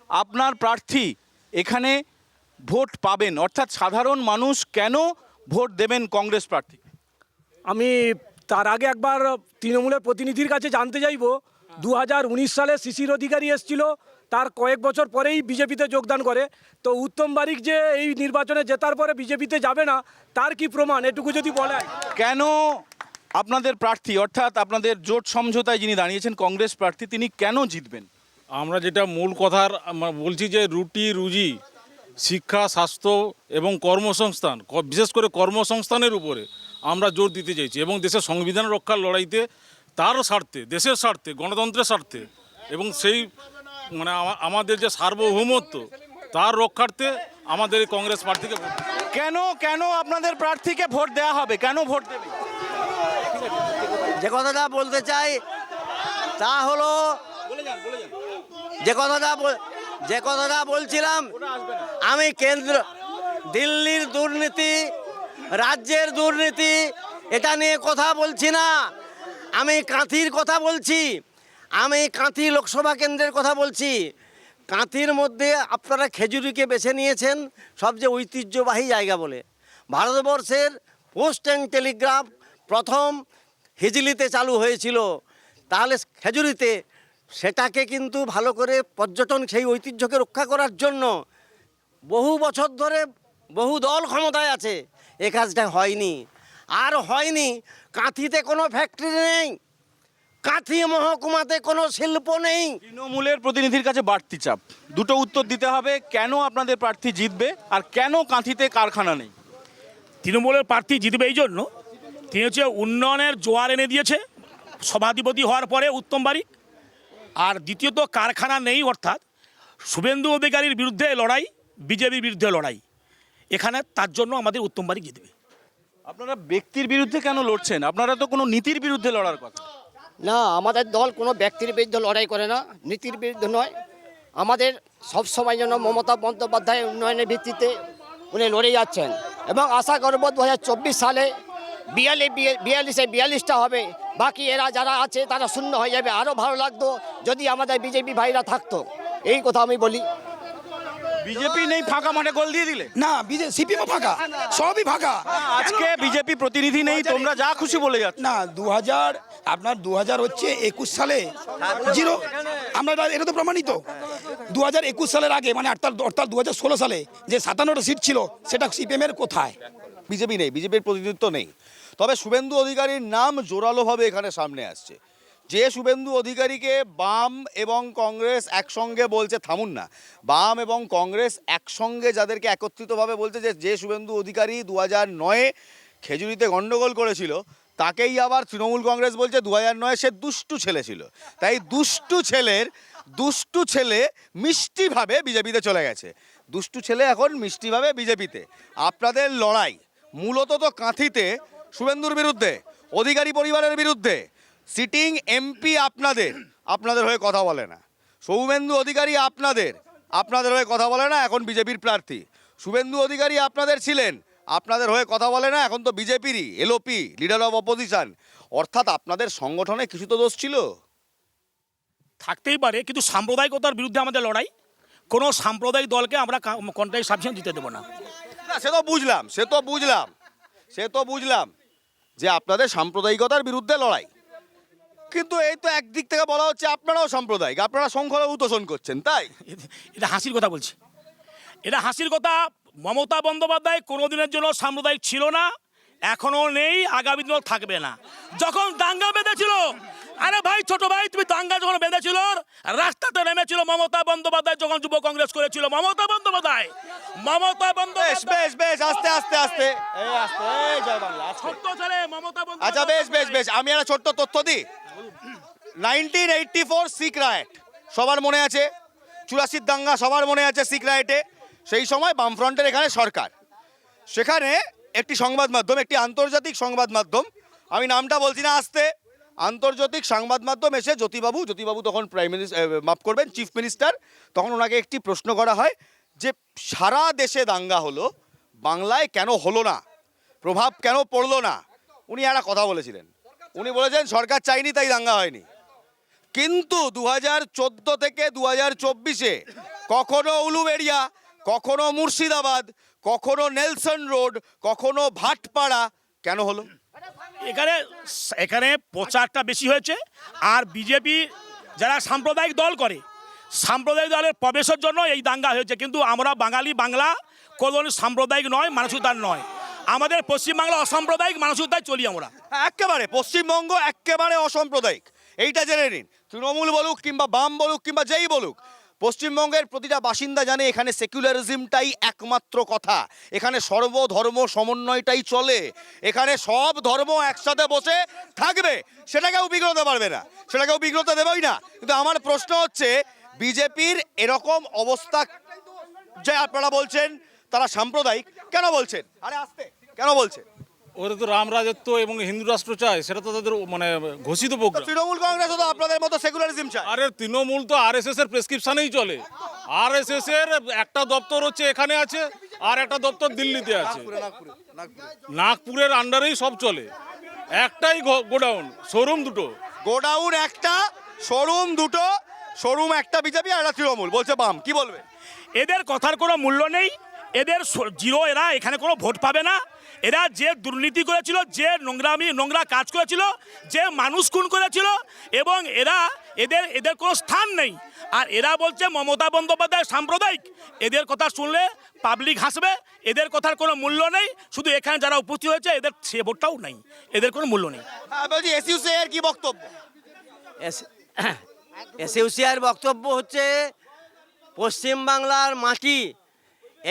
আপনার প্রার্থী এখানে ভোট পাবেন, অর্থাৎ সাধারণ মানুষ কেন ভোট দেবেন কংগ্রেস প্রার্থী। আমি তার আগে একবার তৃণমূলের প্রতিনিধির কাছে জানতে চাইব, 2019 সালে শিশির অধিকারী এসেছিল, তার কয়েক বছর পরেই বিজেপিতে যোগদান করে। তো উত্তম বারিক যে এই নির্বাচনে জেতার পরে বিজেপিতে যাবে না, তার কি প্রমাণ এটুকু যদি বলেন। কেন আপনাদের প্রার্থী, অর্থাৎ আপনাদের জোট সমঝোতায় যিনি দাঁড়িয়েছেন কংগ্রেস প্রার্থী, তিনি কেন জিতবেন? আমরা যেটা মূল কথার আমরা বলছি যে রুটি রুজি, শিক্ষা, স্বাস্থ্য এবং কর্মসংস্থান, বিশেষ করে কর্মসংস্থানের উপরে আমরা জোর দিতে চাইছি এবং দেশের সংবিধান রক্ষার লড়াইতে তার স্বার্থে, দেশের স্বার্থে, গণতন্ত্রের স্বার্থে এবং সেই মানে আমাদের যে সার্বভৌমত্ব তার রক্ষার্থে আমাদের এই কংগ্রেস প্রার্থীকে ভোট। কেন আপনাদের প্রার্থীকে ভোট দেওয়া হবে, কেন ভোট দেবে? যে কথাটা বলতে চাই তা হলো, যে কথাটা বলছিলাম, আমি দিল্লির দুর্নীতি, রাজ্যের দুর্নীতি, এটা নিয়ে কথা বলছি না। আমি কাঁথির কথা বলছি, আমি কাঁথি লোকসভা কেন্দ্রের কথা বলছি। কাঁথির মধ্যে আপনারা খেজুরিকে বেছে নিয়েছেন সবচেয়ে ঐতিহ্যবাহী জায়গা বলে। ভারতবর্ষের পোস্ট অ্যান্ড টেলিগ্রাফ প্রথম হিজলিতে চালু হয়েছিল, তাহলে খেজুরিতে সেটাকে কিন্তু ভালো করে পর্যটন, সেই ঐতিহ্যকে রক্ষা করার জন্য বহু বছর ধরে বহু দল ক্ষমতায় আছে, এ কাজটা হয়নি। আর হয়নি, কাঁথিতে কোনো ফ্যাক্টরি নেই, কাঁথি মহকুমাতে কোনো শিল্প নেই। তৃণমূলের প্রতিনিধির কাছে বাড়তি চাপ, দুটো উত্তর দিতে হবে, কেন আপনাদের প্রার্থী জিতবে আর কেন কাঁথিতে কারখানা নেই? তৃণমূলের প্রার্থী জিতবে এই জন্য, তিনি হচ্ছে উন্নয়নের জোয়ার এনে দিয়েছে সভাধিপতি হওয়ার পরে উত্তম বারিক। আর দ্বিতীয়ত কারখানা নেই, অর্থাৎ শুভেন্দু অধিকারীর বিরুদ্ধে লড়াই, বিজেপির বিরুদ্ধে লড়াই, এখানে তার জন্য আমাদের উত্তম বারিক জিতবে। আপনারা ব্যক্তির বিরুদ্ধে কেন লড়ছেন? আপনারা তো কোনো নীতির বিরুদ্ধে লড়ার কথা। না, আমাদের দল কোনো ব্যক্তির বিরুদ্ধে লড়াই করে না, নীতির বিরুদ্ধে নয়। আমাদের সবসময় জন্য মমতা বন্দ্যোপাধ্যায় উন্নয়নের ভিত্তিতে উনি লড়ে যাচ্ছেন এবং আশা করব 2024 সালে 42-42টা হবে, বাকি এরা যারা আছে তারা শূন্য হয়ে যাবে। আরও ভালো লাগতো যদি আমাদের বিজেপি ভাইরা থাকতো, এই কথা আমি বলি। বিজেপি নেই, ফাঁকা মাঠে গোল দিয়ে দিলে না, সিপিএম ফাঁকা, সবই ফাঁকা। আজকে বিজেপি প্রতিনিধি নেই, তোমরা যা খুশি বলে যাচ্ছ। না, 2000 হচ্ছে 21 সালে 0, আমরা এটা তো প্রমাণিত। 2021 সালের আগে মানে অর্থাৎ 2016 সালে যে 57টা সিট ছিল, সেটা সিপিএম এর কোথায়? বিজেপি নেই, বিজেপির প্রতিনিধিত্ব নেই। তবে শুভেন্দু অধিকারীর নাম জোরালোভাবে এখানে সামনে আসছে। যে শুভেন্দু অধিকারীকে বাম এবং কংগ্রেস একসঙ্গে বলছে, থামুন না, বাম এবং কংগ্রেস একসঙ্গে যাদেরকে একত্রিতভাবে বলছে যে শুভেন্দু অধিকারী 2009-এ খেজুরিতে গণ্ডগোল করেছিল, তাকেই আবার তৃণমূল কংগ্রেস বলছে 2009-এ সে দুষ্টু ছেলে ছিল। তাই দুষ্টু ছেলে মিষ্টিভাবে বিজেপিতে চলে গেছে, দুষ্টু ছেলে এখন মিষ্টিভাবে বিজেপিতে। আপনাদের লড়াই মূলত তো কাঁথিতে শুভেন্দুর বিরুদ্ধে, অধিকারী পরিবারের বিরুদ্ধে। সিটিং এমপি আপনাদের হয়ে কথা বলে না, সৌমেন্দু অধিকারী আপনাদের হয়ে কথা বলে না, এখন বিজেপির প্রার্থী। শুভেন্দু অধিকারী আপনাদের ছিলেন, আপনাদের হয়ে কথা বলে না, এখন তো বিজেপিরই এলওপি, লিডার অফ অপোজিশন। অর্থাৎ আপনাদের সংগঠনে কিছু তো দোষ ছিল, থাকতেই পারে, কিন্তু সাম্প্রদায়িকতার বিরুদ্ধে আমাদের লড়াই। কোনো সাম্প্রদায়িক দলকে আমরা কন্ট্রাক্ট সাবসিডি দিতে দেবো না। সে তো বুঝলাম যে আপনাদের সাম্প্রদায়িকতার বিরুদ্ধে লড়াই, কিন্তু এই তো একদিক থেকে বলা হচ্ছে আপনারাও সাম্প্রদায়িক, আপনারা সংখ্যালঘু তোষণ করছেন। তাই এটা হাসির কথা বলছি, এটা হাসির কথা মমতা বন্দ্যোপাধ্যায় কোনোদিনের জন্য সাম্প্রদায়িক ছিল না, এখনো নেই, আগামী দিনও থাকবে না। যখন দাঙ্গা বেঁধেছিল, আরে ভাই ছোট ভাই তুমি দাঙ্গা যখন বেঁধেছিল, রাস্তাতে নেমেছিল মমতা বন্দ্যোপাধ্যায়, যখন যুব কংগ্রেস করেছিল মমতা বন্দ্যোপাধ্যায়। বেশ বেশ আস্তে আস্তে আস্তে এই আস্তে এই জয় বাংলা আস্তে। ছোট্ট ছেলে মমতা আচ্ছা বেশ আমি একটা ছোট্ট তথ্য দিই। 1984 শিখ রাইট সবার মনে আছে, 84 দাঙ্গা সবার মনে আছে শিখ রাইটে। সেই সময় বামফ্রন্টের এখানে সরকার, সেখানে একটি সংবাদ মাধ্যম, একটি আন্তর্জাতিক সংবাদ মাধ্যম, আমি নামটা বলছি না, আসতে আন্তর্জাতিক সংবাদ মাধ্যম এসে জ্যোতিবাবু তখন প্রাইম মিনিস্টার, মাফ করবেন চিফ মিনিস্টার, তখন ওনাকে একটি প্রশ্ন করা হয় যে সারা দেশে দাঙ্গা হলো, বাংলায় কেন হলো না, প্রভাব কেন পড়লো না। উনি একটা কথা বলেছিলেন, উনি বলেছেন সরকার চাইনি তাই দাঙ্গা হয়নি। কিন্তু 2014 থেকে 2024-এ কখনো উলুবেড়িয়া, কখনো মুর্শিদাবাদ, কখনো নেলসন রোড, কখনো ভাটপাড়া, কেন হলো? এখানে প্রচারটা বেশি হয়েছে, আর বিজেপি যারা সাম্প্রদায়িক দল করে, সাম্প্রদায়িক দলের প্রবেশের জন্য এই দাঙ্গা হয়েছে। কিন্তু আমরা বাঙালি, বাংলা কোনো সাম্প্রদায়িক নয়, মানসিকতার নয়। আমাদের পশ্চিমবাংলা অসাম্প্রদায়িক মানসিকতায় চলি আমরা। একেবারে পশ্চিমবঙ্গ একেবারে অসাম্প্রদায়িক, এইটা জেনে নিন। তৃণমূল বলুক কিংবা বাম বলুক কিংবা যেই বলুক, পশ্চিমবঙ্গের প্রতিটা বাসিন্দা জানে এখানে সেকুলারিজমটাই একমাত্র কথা, এখানে সর্বধর্ম সমন্বয়টাই চলে, এখানে সব ধর্ম একসাথে বসে থাকবে, সেটা কেউ বিগ্রতে পারবে না, সেটা কেউ বিগ্রতে দেবেই না। কিন্তু আমার প্রশ্ন হচ্ছে বিজেপির এরকম অবস্থা যে আপনারা বলছেন তারা সাম্প্রদায়িক, কেন বলছেন? আরে আসতে কেন বলছেন? ওরা তো রাম রাজত্ব এবং হিন্দু রাষ্ট্র চায়, সেটা তো তাদের মানে ঘোষিত প্রোগ্রাম। তৃণমূল কংগ্রেসও তো আপনাদের মতো সেকুলারিজম চায়। আরে তৃণমূল তো আরএসএস এর প্রেসক্রিপশনেই চলে। আরএসএস এর একটা দপ্তর হচ্ছে এখানে আছে, আর একটা দপ্তর দিল্লিতে আছে, নাগপুরের আন্ডারেই সব চলে। একটাই গোডাউন, শোরুম দুটো, গোডাউন একটা, শোরুম দুটো, শোরুম একটা বিজেপি আর একটা তৃণমূল, বলছে বাম। কি বলবে? এদের কথার কোনো মূল্য নেই, এদের জিরো, এরা এখানে কোনো ভোট পাবে না। এরা যে দুর্নীতি করেছিল, যে নোংরা কাজ করেছিল, যে মানুষ খুন করেছিল, এবং এদের কোনো স্থান নেই। আর এরা বলছে মমতা বন্দ্যোপাধ্যায় সাম্প্রদায়িক, এদের কথা শুনলে পাবলিক হাসবে, এদের কথার কোনো মূল্য নেই। শুধু এখানে যারা উপস্থিত হয়েছে এদের সে ভোটটাও নেই, এদের কোনো মূল্য নেই। বলছি এসইউসি এর কি বক্তব্য? এসইউসিআর বক্তব্য হচ্ছে পশ্চিমবাংলার মাটি,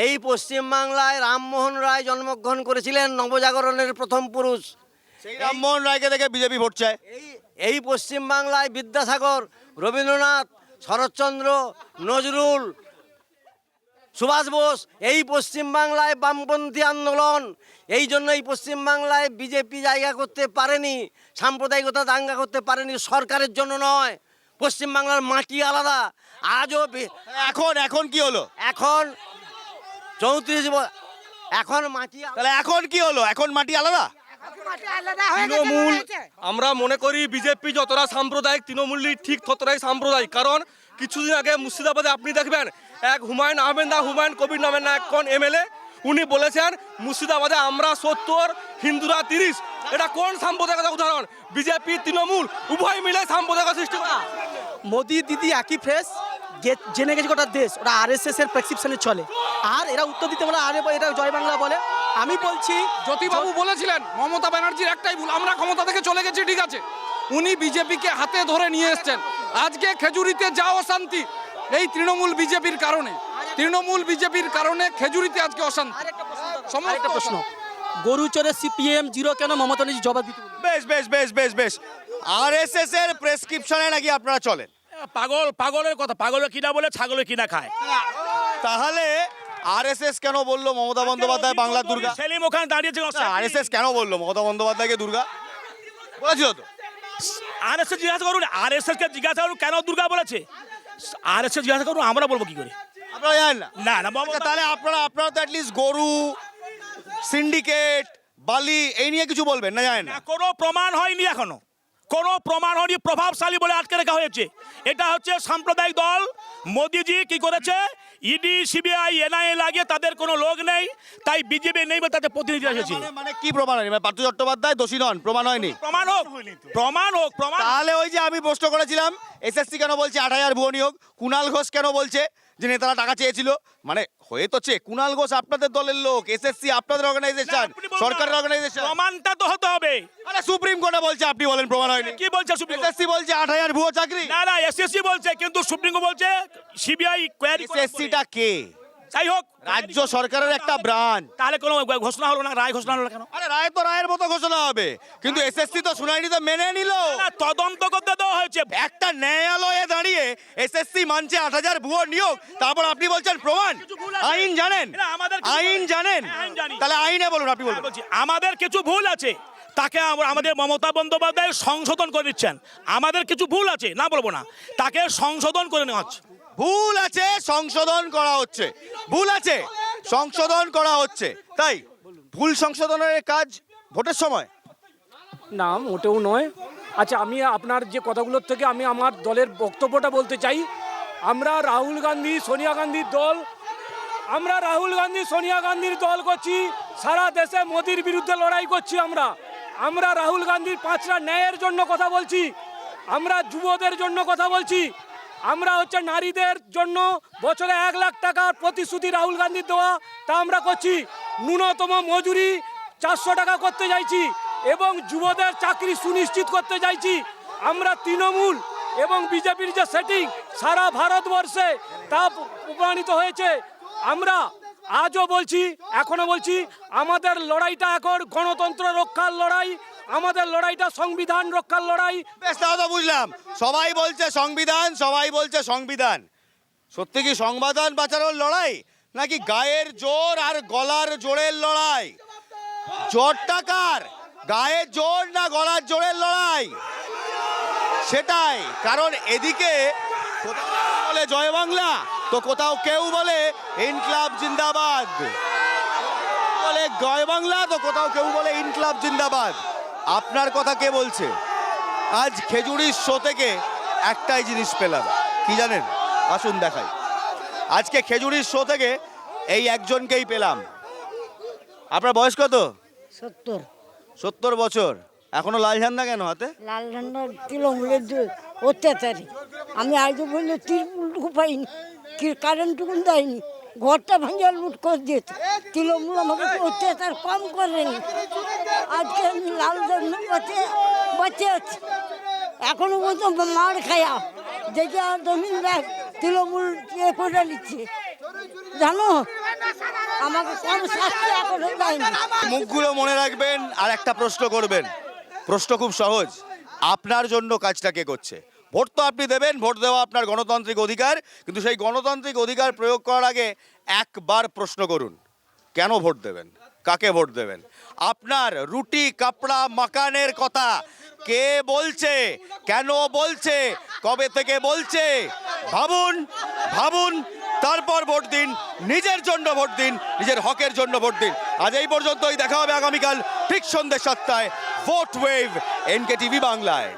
এই পশ্চিমবাংলায় রামমোহন রায় জন্মগ্রহণ করেছিলেন, নবজাগরণের প্রথম পুরুষ। সেই রামমোহন রায়কে দেখে বিজেপি ভোট চায়। এই পশ্চিমবাংলায় বিদ্যাসাগর, রবীন্দ্রনাথ, শরৎচন্দ্র, নজরুল, সুভাষ বোস, এই পশ্চিমবাংলায় বামপন্থী আন্দোলন, এই জন্য এই পশ্চিমবাংলায় বিজেপি জায়গা করতে পারেনি, সাম্প্রদায়িকতা দাঙ্গা করতে পারেনি, সরকারের জন্য নয়। পশ্চিমবাংলার মাটি আলাদা। আজও এখন কি হলো? এখন 34 এখন মাটি, তাহলে এখন কি হলো? এখন মাটি আলাদা। তৃণমূল, আমরা মনে করি বিজেপি যতটা সাম্প্রদায়িক, তৃণমূলই ঠিক ততটাই সাম্প্রদায়িক। কারণ কিছুদিন আগে মুর্শিদাবাদে আপনি দেখবেন এক হুমায়ুন আহমেদ না হুমায়ুন কবির নামের না কোন এমএলএ, উনি বলেছেন মুর্শিদাবাদে আমরা 70, হিন্দুরা 30। এটা কোন সাম্প্রদায়িকতার উদাহরণ? বিজেপি তৃণমূল উভয় মিলে সাম্প্রদায়িকতা সৃষ্টি করা। মোদি দিদি একই ফ্রেস, জেনে গেছে গোটা দেশ, ওরা আরএসএস এর প্রেসক্রিপশনে চলে, আর এরা উত্তর দিতে বলে আরে এটা জয় বাংলা বলে। আমি বলছি জ্যোতিবাবু বলেছিলেন মমতা ব্যানার্জির একটাই ভুল, আমরা ক্ষমতা থেকে চলে গেছি, ঠিক আছে, উনি বিজেপিকে হাতে ধরে নিয়ে এসছেন। আজকে খেজুরিতে যাও অশান্তি এই তৃণমূল বিজেপির কারণে, তৃণমূল বিজেপির কারণে খেজুরিতে আজকে অশান্তি। একটা প্রশ্ন, গরু চোরে সিপিএম জিরো কেন? মমতা ব্যানার্জি জবাব দিতে বলুন। বেশ আরএসএস এর প্রেসক্রিপশনে নাকি আপনারা চলেন? পাগলের কথা, পাগলে কিনা বলে ছাগলে কিনা খায়। তাহলে আরএসএস কেন বললো মমতা বন্দ্যোপাধ্যায় বাংলা দুর্গা? সেলিম ওখানে দাঁড়িয়েছে। আরএসএস কেন বললো মমতা বন্দ্যোপাধ্যায়কে দুর্গা? বলেছিল তো। আরএসএস জিজ্ঞাসা করুন, আরএসএস কে জিজ্ঞাসা করুন কেন দুর্গা বলেছে। আরএসএস জিজ্ঞাসা করুন, আমরা বলবো কি করে? আপনারা জানেন না? না তাহলে আপনারা তো অ্যাটলিস্ট গরু, সিন্ডিকেট, বালি এই নিয়ে কিছু বলবেন না? জানেন না? কোনো প্রমাণ হয়নি, এখনো কোনো প্রমাণ হয়নি, প্রভাবশালী বলে আটকে রাখা হয়েছে। এটা হচ্ছে সাম্প্রদায়িক দল। মোদিজি কি করেছে? ইডি, সিবিআই, এনআইএ লাগিয়ে তাদের কোনো লোক নেই, তাই বিজেপি নেই বলে তাদের প্রতিনিধি এসেছে। মানে কি প্রমাণ হয়নি? পার্থ চট্টোপাধ্যায় দোষী নন, প্রমাণ হয়নি? প্রমাণ হোক। তাহলে ওই যে আমি প্রশ্ন করেছিলাম এসএসসি কেন বলছে 8,000 ভুয়ো নিয়োগ, কুণাল ঘোষ কেন বলছে যে নেতারা টাকা চেয়েছিল, মানে হয়ে তো চেয়ে কুণাল ঘোষ আপনাদের দলের লোক, এসএসসি আপনাদের অর্গানাইজেশন, সরকারের অর্গানাইজেশন, প্রমাণটা তো হতে হবে। আরে সুপ্রিম কোর্টে বলছে, আপনি বলেন প্রমাণ হয়নি। কি বলছে সুপ্রিম কোর্ট? এসএসসি বলছে 8,000 ভুয়ো চাকরি। না না, এসএসসি বলছে, কিন্তু সুপ্রিম কোর্ট বলছে সিবিআই কোয়ারি করে। এসএসসিটা কে? যাই হোক, রাজ্য সরকারের একটা ব্রাঞ্চ। তাহলে কোনো ঘোষণা হলো না, রায় ঘোষণা হলো না কেন? আরে রায় তো রায়ের মতো ঘোষণা হবে, কিন্তু এসএসসি তো শুনানিতে মেনে নিল, না, তদন্ত করতে দেওয়া হয়েছে। একটা ন্যায়ালয়ে দাঁড়িয়ে এসএসসি মানছে 8,000 ভুয়ো নিয়োগ, তারপর আপনি বলছেন প্রমাণ। আইন জানেন? না, আমাদের কিছু আইন ভুল আছে। জানেন? হ্যাঁ, আইন জানি। তাহলে আইনে বলুন, আপনি বলুন। বলছি, আমাদের কিছু ভুল আছে, তাকে আমাদের মমতা বন্দ্যোপাধ্যায় সংশোধন করে দিচ্ছেন। আমাদের কিছু ভুল আছে, না বলবো না, তাকে সংশোধন করে নেওয়া হচ্ছে। ভুল আছে, সংশোধন করা হচ্ছে। ভুল আছে, সংশোধন করা হচ্ছে। তাই ভুল সংশোধনের কাজ ভোটের সময়? না, মোটেও নয়। আচ্ছা, আমি আপনার যে কথাগুলোর থেকে আমি আমার দলের বক্তব্যটা বলতে চাই। আমরা রাহুল গান্ধী সোনিয়া গান্ধীর দল, আমরা রাহুল গান্ধী সোনিয়া গান্ধীর দল করছি, সারা দেশে মোদির বিরুদ্ধে লড়াই করছি। আমরা রাহুল গান্ধীর 5টা ন্যায়ের জন্য কথা বলছি, আমরা যুবদের জন্য কথা বলছি, আমরা হচ্ছে নারীদের জন্য বছরে 1 লাখ টাকার প্রতিশ্রুতি রাহুল গান্ধীর দেওয়া, তা আমরা করছি। ন্যূনতম মজুরি 400 টাকা করতে চাইছি এবং যুবদের চাকরি সুনিশ্চিত করতে চাইছি। আমরা তৃণমূল এবং বিজেপির যে সেটিং সারা ভারতবর্ষে তা প্রমাণিত হয়েছে। আমরা আজও বলছি, এখনো বলছি, আমাদের লড়াইটা এখন গণতন্ত্র রক্ষার লড়াই, আমাদের লড়াইটা সংবিধান রক্ষার লড়াই। বেশ, তাও তো বুঝলাম, সবাই বলছে সংবিধান, সবাই বলছে সংবিধান। সত্যি কি সংবিধান বাঁচানোর লড়াই, নাকি গায়ের জোর আর গলার জোরের লড়াই? জোরটা কার? গায়ের জোর না গলার জোরের লড়াই? সেটাই, কারণ এদিকে কোথাও বলে জয় বাংলা, তো কোথাও কেউ বলে ইনকলাব জিন্দাবাদ, বলে জয় বাংলা, তো কোথাও কেউ বলে ইনকলাব জিন্দাবাদ। আপনার কথা কে বলছে? আজ খেজুরির শো থেকে একটাই জিনিস পেলাম, কি জানেন? আসুন দেখাই। আজকে খেজুরির শো থেকে এই একজনকেই পেলাম। আপনার বয়স কত? 70 বছর। এখনো লাল ঝান্ডা কেন হাতে? লাল ঝান্ডা তৃণমূলের অত্যাচারী। আমি আজও বললে তৃণমূলটুকু পাইনি, কারেন্টটুকু দেয়নি, ঘরটা ভাঙিয়ে লুট করে দিয়েছে। তৃণমূল আমাকে অত্যাচার কম করেনি। আজকে আমি লাল ঝান্ডা বাঁচে আছি, এখনো পর্যন্ত মার খায়া দেখে আর জমিন দেখ তৃণমূল করে নিচ্ছে, জানো? আমাকে কম শাস্তি এখনো দেয়নি। মুখগুলো মনে রাখবেন আর একটা প্রশ্ন করবেন। প্রশ্ন খুব সহজ, আপনার জন্য কাজটা কে করছে? ভোট তো আপনি দেবেন, ভোট দেওয়া আপনার গণতান্ত্রিক অধিকার, কিন্তু সেই গণতান্ত্রিক অধিকার প্রয়োগ করার আগে একবার প্রশ্ন করুন, কেন ভোট দেবেন, কাকে ভোট দেবেন? আপনার রুটি কাপড়া মাকানের কথা কে বলছে, কেন বলছে, কবে থেকে বলছে? ভাবুন, ভাবুন, তারপর ভোট দিন, নিজের জন্য ভোট দিন, নিজের হকের জন্য ভোট দিন। আজ এই পর্যন্তই, দেখা হবে আগামীকাল ঠিক সন্ধ্যে 7টায়। ভোট ওয়েভ, NKTV বাংলায়।